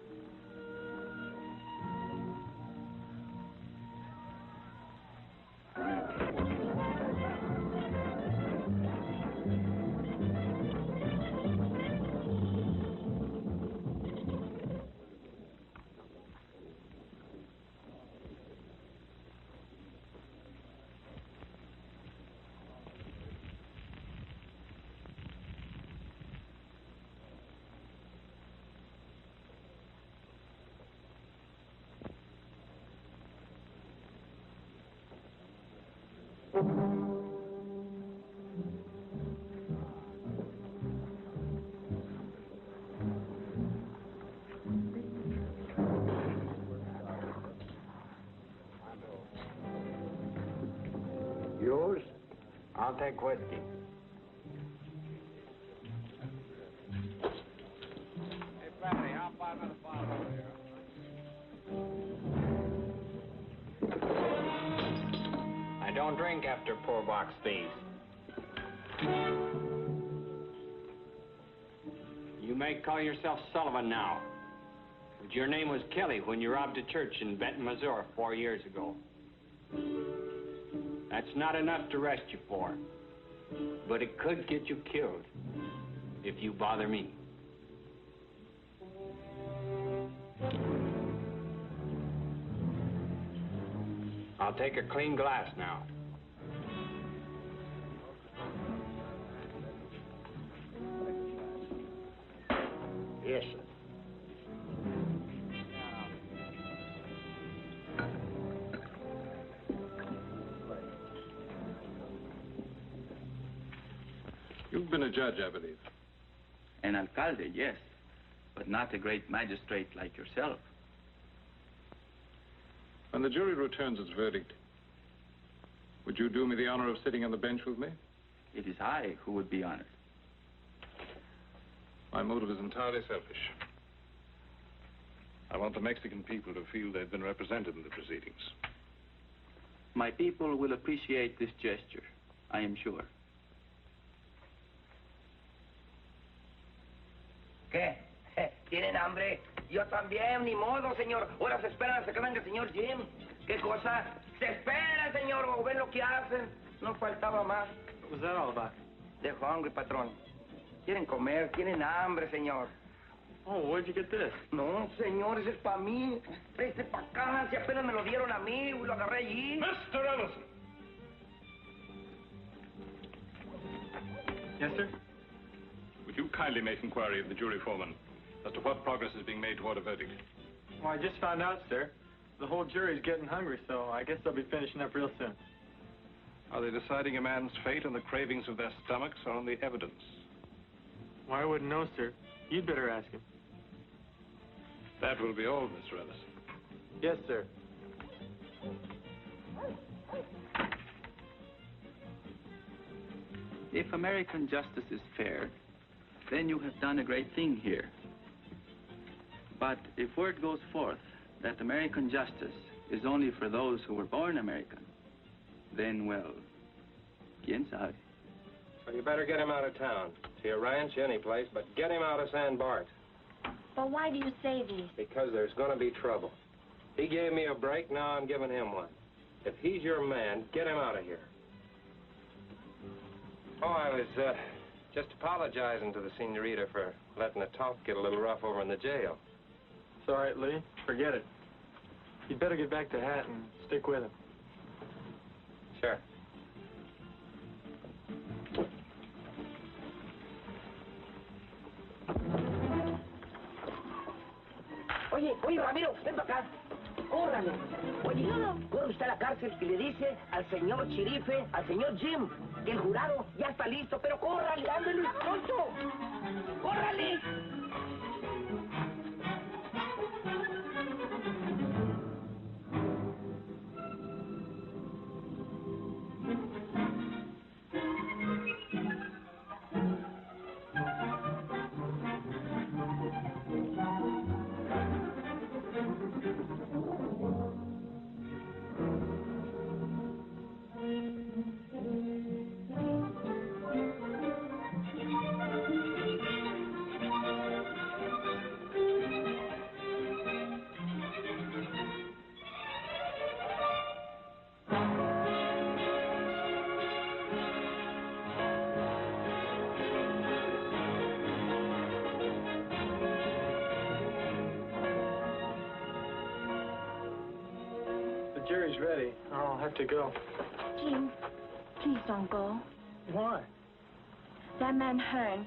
Yours? I'll take whiskey. Hey, Fatty, how about another bottle over here? I don't drink after poor box thieves. You may call yourself Sullivan now, but your name was Kelly when you robbed a church in Benton, Missouri 4 years ago. That's not enough to arrest you for, but it could get you killed if you bother me. I'll take a clean glass now. Yes, sir. You've been a judge, I believe. An alcalde, yes, but not a great magistrate like yourself. When the jury returns its verdict, would you do me the honor of sitting on the bench with me? It is I who would be honored. My motive is entirely selfish. I want the Mexican people to feel they've been represented in the proceedings. My people will appreciate this gesture, I am sure. ¿Qué? ¿Tienen hambre? Yo también, ni modo, señor. Ahora se esperan hasta que venga el señor Jim. ¿Qué cosa? Se esperan, señor, o ven lo que hacen. No faltaba más. What was that all about? They're hungry, patrón. Quieren comer, tienen hambre, señor. Oh, where'd you get this? No, señor, ese es para mí. Este para acá, si apenas me lo dieron a mí, y lo agarré allí. Mr. Ellison! Yes, sir? Would you kindly make inquiry of the jury foreman as to what progress is being made toward a verdict? Well, I just found out, sir. The whole jury's getting hungry, so I guess they'll be finishing up real soon. Are they deciding a man's fate on the cravings of their stomachs or on the evidence? Well, I wouldn't know, sir. You'd better ask him. That will be all, Mr. Ellison. Yes, sir. If American justice is fair, then you have done a great thing here. But if word goes forth that American justice is only for those who were born American, then, well, quién sabe. Well, you better get him out of town. To your ranch, any place, but get him out of San Bart. But why do you say this? Because there's going to be trouble. He gave me a break, now I'm giving him one. If he's your man, get him out of here. Oh, I was just apologizing to the senorita for letting the talk get a little rough over in the jail. It's all right, Lee. Forget it. You'd better get back to Hat and stick with him. Sure. Oye, Ramiro, ven para acá. Córrale. Oye, corre usted a la cárcel y le dice al señor Chirife, al señor Jim, que el jurado ya está listo, pero córrale, ándale, pronto. ¡Córrale! The jury's ready. I'll have to go. Jim, please don't go. Why? That man Hearn,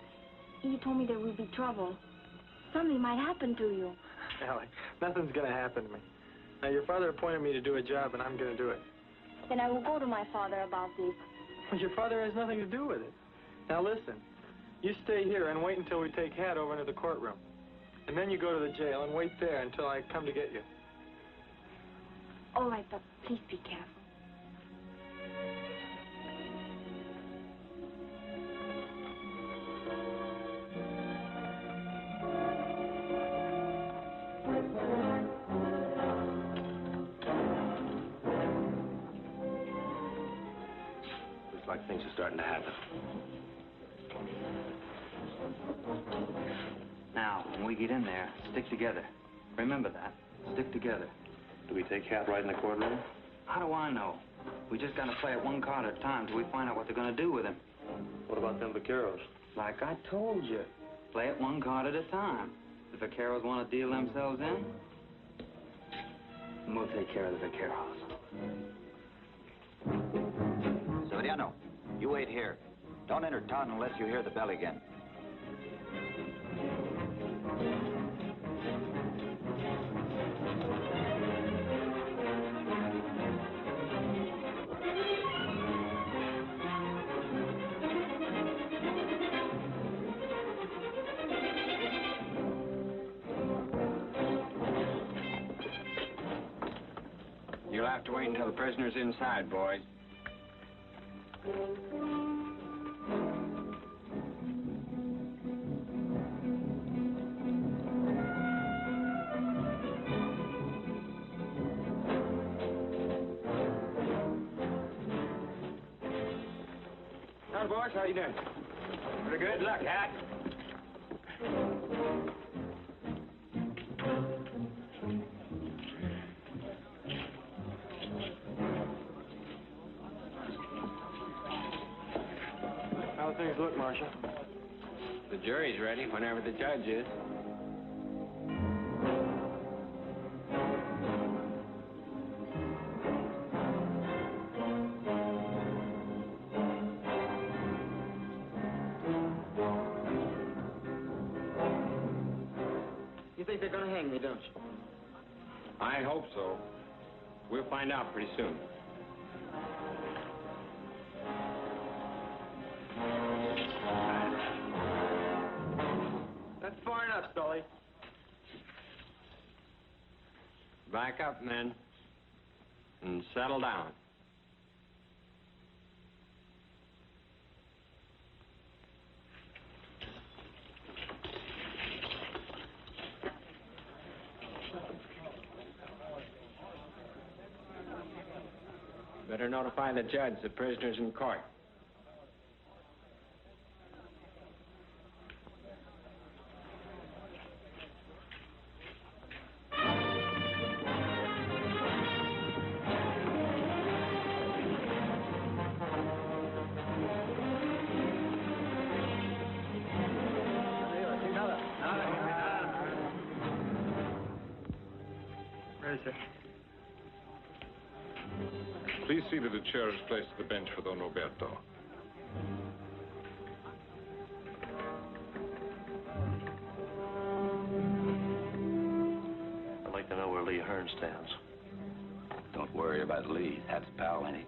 he told me there will be trouble. Something might happen to you. Allie, nothing's going to happen to me. Now, your father appointed me to do a job, and I'm going to do it. Then I will go to my father about this. Well, your father has nothing to do with it. Now, listen. You stay here and wait until we take Hat over into the courtroom. And then you go to the jail and wait there until I come to get you. All right, but please be careful. Looks like things are starting to happen. Now, when we get in there, stick together. Remember that. Stick together. Do we take Hat right in the courtroom? How do I know? We just gotta play it one card at a time till we find out what they're gonna do with him. What about them vaqueros? Like I told you, play it one card at a time. If the vaqueros want to deal themselves in, we'll take care of the vaqueros. Severiano, you wait here. Don't enter town unless you hear the bell again. You'll have to wait until the prisoner's inside, boys. Hi, boys. How you doing? Pretty good. Good luck, Hat. How do things look, Marshal? The jury's ready whenever the judge is. You think they're gonna hang me, don't you? I hope so. We'll find out pretty soon. That's far enough, Sully. Back up, men, and settle down. Better notify the judge the prisoner's in court. sir. Please see that a chair is placed at the bench for Don Roberto. I'd like to know where Lee Hearn stands. Don't worry about Lee. That's pal, ain't he?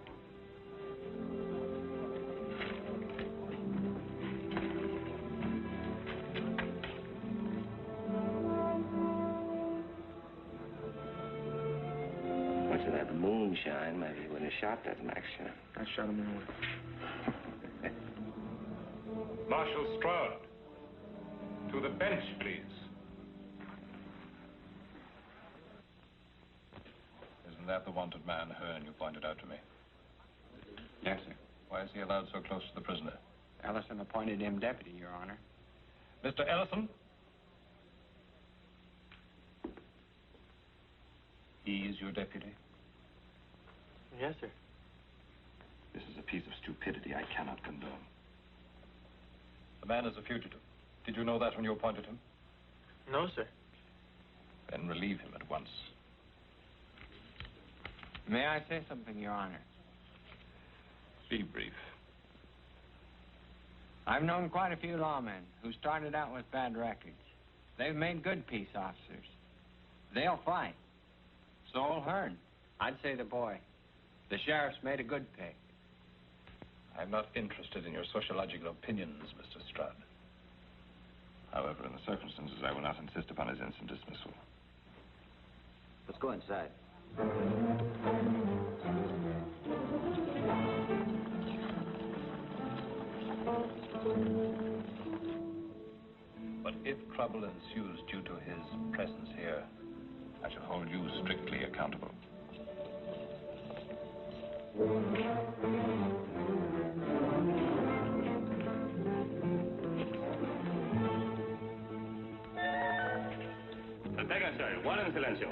Much of that moonshine, maybe he wouldn't have shot that Max shot. I shot him anyway. Marshal Stroud, to the bench, please. Isn't that the wanted man, Hearn, you pointed out to me? Yes, sir. Why is he allowed so close to the prisoner? Ellison appointed him deputy, Your Honor. Mr. Ellison? He is your deputy? Yes, sir. This is a piece of stupidity I cannot condone. The man is a fugitive. Did you know that when you appointed him? No, sir. Then relieve him at once. May I say something, Your Honor? Be brief. I've known quite a few lawmen who started out with bad records. They've made good peace officers. They'll fight. So'll Hearn. I'd say the boy. The sheriff's made a good pick. I'm not interested in your sociological opinions, Mr. Stroud. However, in the circumstances, I will not insist upon his instant dismissal. Let's go inside. But if trouble ensues due to his presence here, I shall hold you strictly accountable. Deténganse, guarden silencio.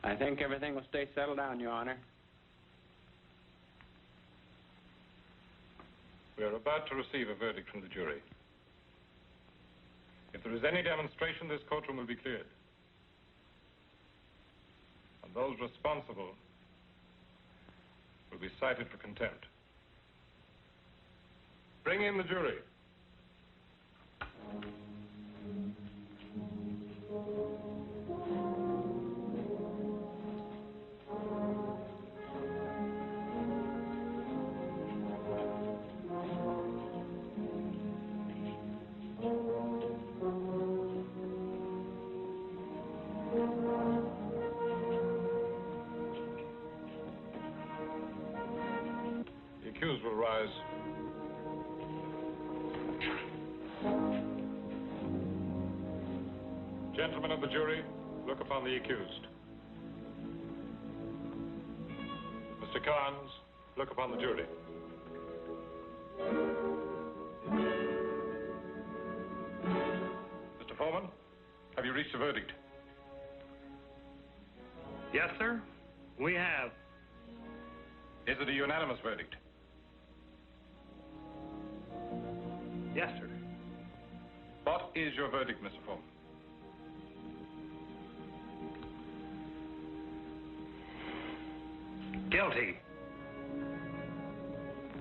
I think everything will stay settled down, Your Honor. We are about to receive a verdict from the jury. If there is any demonstration, this courtroom will be cleared. And those responsible will be cited for contempt. Bring in the jury. The accused will rise. Gentlemen of the jury, look upon the accused. Mr. Carnes, look upon the jury. Mr. Foreman, have you reached a verdict? Yes, sir. We have. Is it a unanimous verdict? Yes, sir. What is your verdict, Mr. Foreman? Guilty.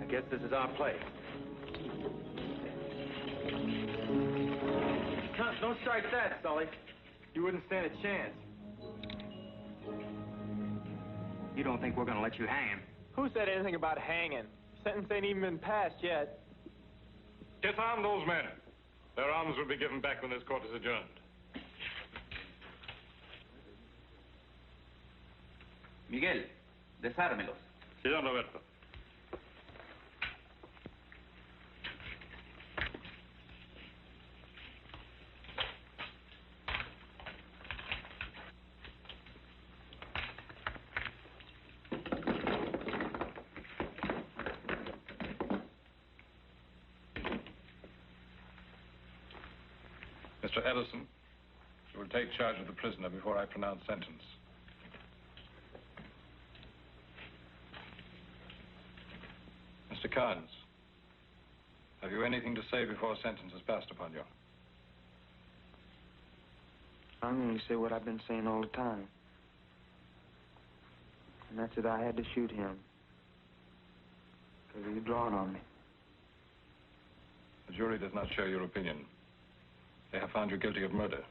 I guess this is our place. Don't strike that, Sully. You wouldn't stand a chance. You don't think we're gonna let you hang him? Who said anything about hanging? Sentence ain't even been passed yet. Disarm those men. Their arms will be given back when this court is adjourned. Miguel, desármelos. Sí, don Roberto. Mr. Edison, you will take charge of the prisoner before I pronounce sentence. Mr. Carnes, have you anything to say before sentence is passed upon you? I'm going to say what I've been saying all the time. And that's that I had to shoot him. Because he was drawing on me. The jury does not share your opinion. They have found you guilty of murder.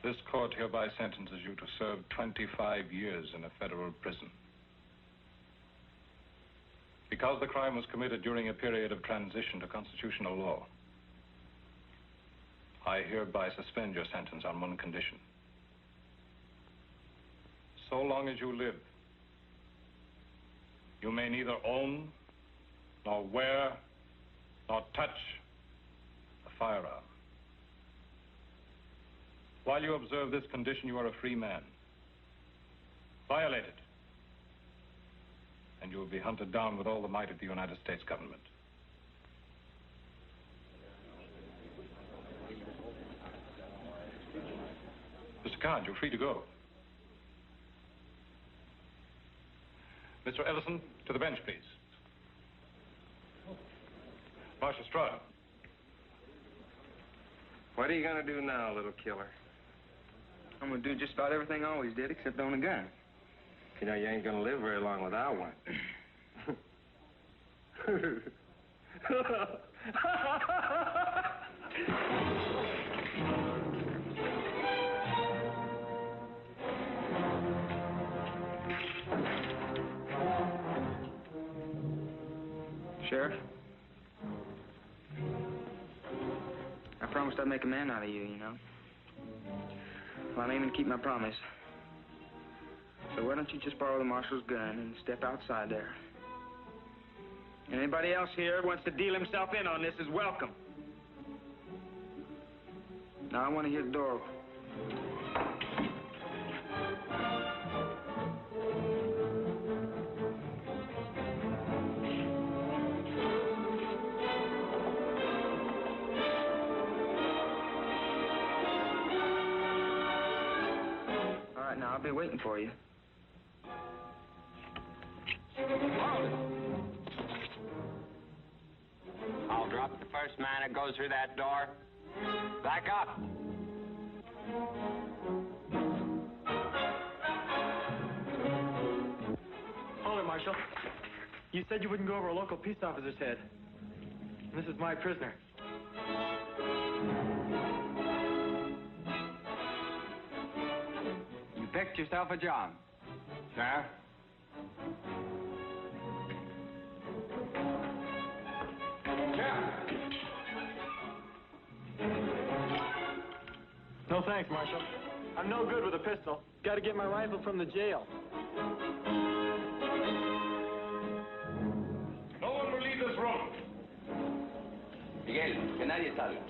This court hereby sentences you to serve 25 years in a federal prison. Because the crime was committed during a period of transition to constitutional law, I hereby suspend your sentence on one condition. So long as you live, you may neither own, nor wear, nor touch a firearm. While you observe this condition, you are a free man. Violate it, and you will be hunted down with all the might of the United States government. Mr. Carnes, you're free to go. Mr. Ellison, to the bench, please. Marshal Strada. What are you going to do now, little killer? I'm going to do just about everything I always did, except own a gun. You know, you ain't going to live very long without one. Sheriff? I promised I'd make a man out of you, you know. Well, I'm aiming to keep my promise. So why don't you just borrow the marshal's gun and step outside there? And anybody else here who wants to deal himself in on this is welcome. Now I want to hear the door open. All right, now I'll be waiting for you. I'll drop the first man that goes through that door. Back up. Hold it, Marshal. You said you wouldn't go over a local peace officer's head. This is my prisoner. You picked yourself a job. Sir? No thanks, Marshal. I'm no good with a pistol. Got to get my rifle from the jail. No one will leave this room. Miguel, que nadie salga.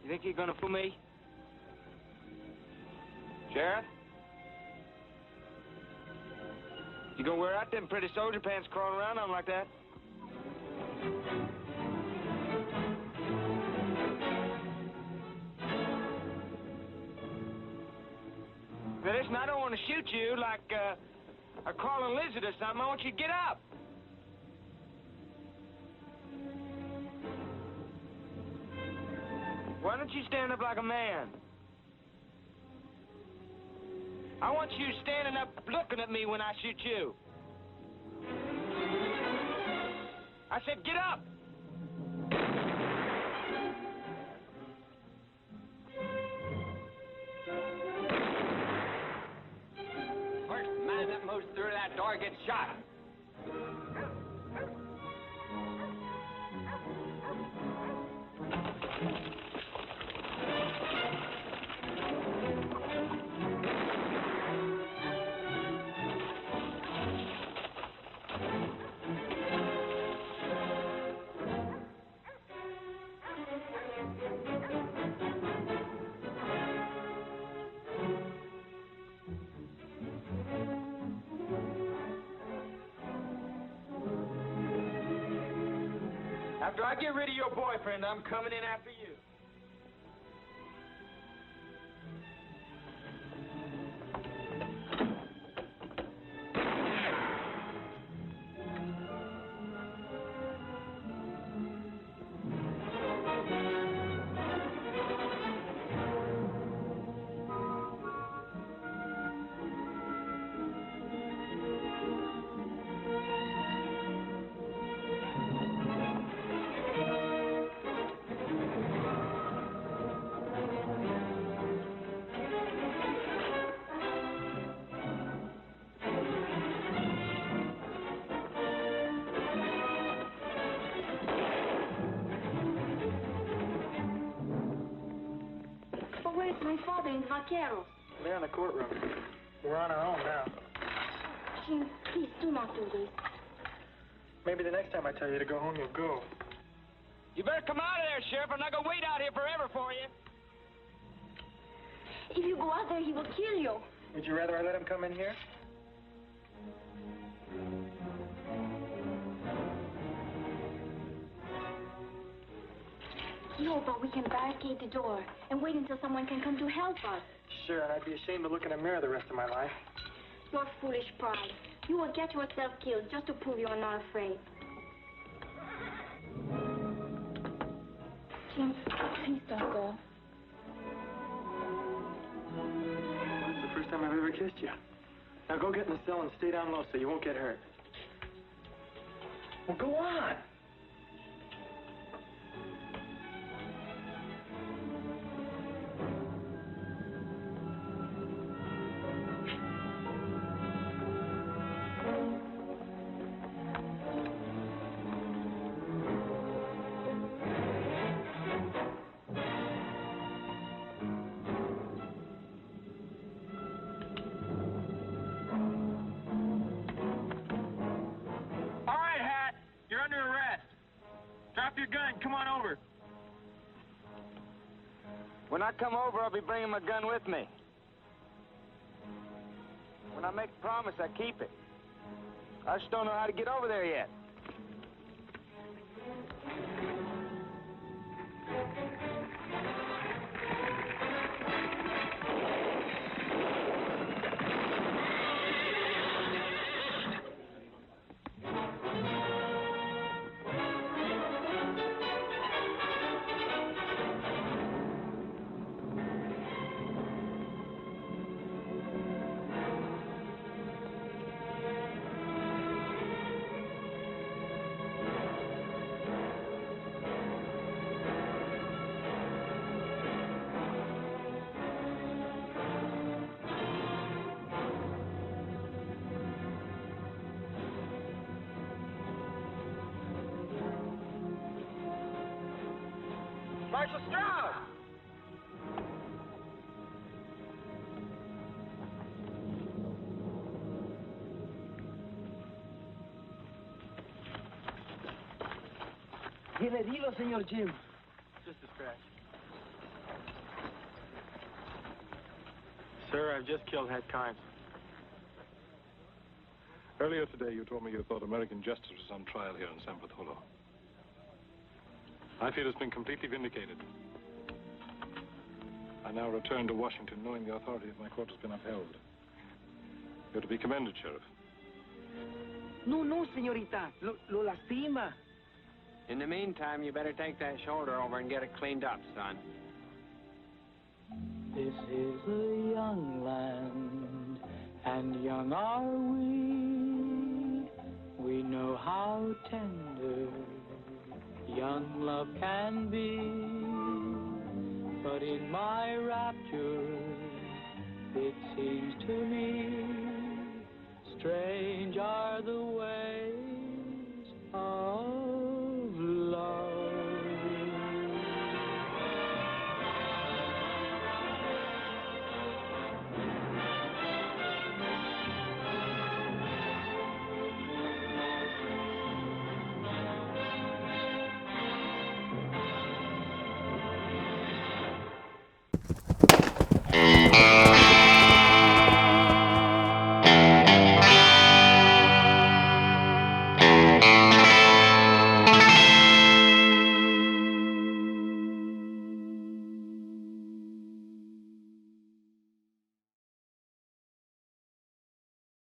You think you're gonna fool me? Sheriff? You gonna wear out them pretty soldier pants crawling around on like that? Now listen, I don't want to shoot you like a crawling lizard or something. I want you to get up. don't you stand up like a man? I want you standing up looking at me when I shoot you. I said, get up! First man that moves through that door gets shot. After I get rid of your boyfriend, I'm coming in after you. My father and Vaquero. They're in the courtroom. We're on our own now. Jim, please do not do this. Maybe the next time I tell you to go home, you'll go. You better come out of there, Sheriff. I'm not going to wait out here forever for you. If you go out there, he will kill you. Would you rather I let him come in here? No, but we can barricade the door and wait until someone can come to help us. Sure, and I'd be ashamed to look in a mirror the rest of my life. Your foolish pride. You will get yourself killed just to prove you are not afraid. Jim, please don't go. Well, it's the first time I've ever kissed you. Now go get in the cell and stay down low so you won't get hurt. Well, go on. When I come over, I'll be bringing my gun with me. When I make a promise, I keep it. I just don't know how to get over there yet. Marshal Strauss! ¿Bien herido, señor Jim? Just a scratch. Sir, I've just killed Head Carnes. Earlier today, you told me you thought American justice was on trial here in San Bartolo. I feel it's been completely vindicated. I now return to Washington knowing the authority of my court has been upheld. You're to be commended, Sheriff. No, no, señorita. Lo lastima. In the meantime, you better take that shoulder over and get it cleaned up, son. This is a young land, and young are we. We know how tender young love can be. But in my rapture, it seems to me, strange are the ways of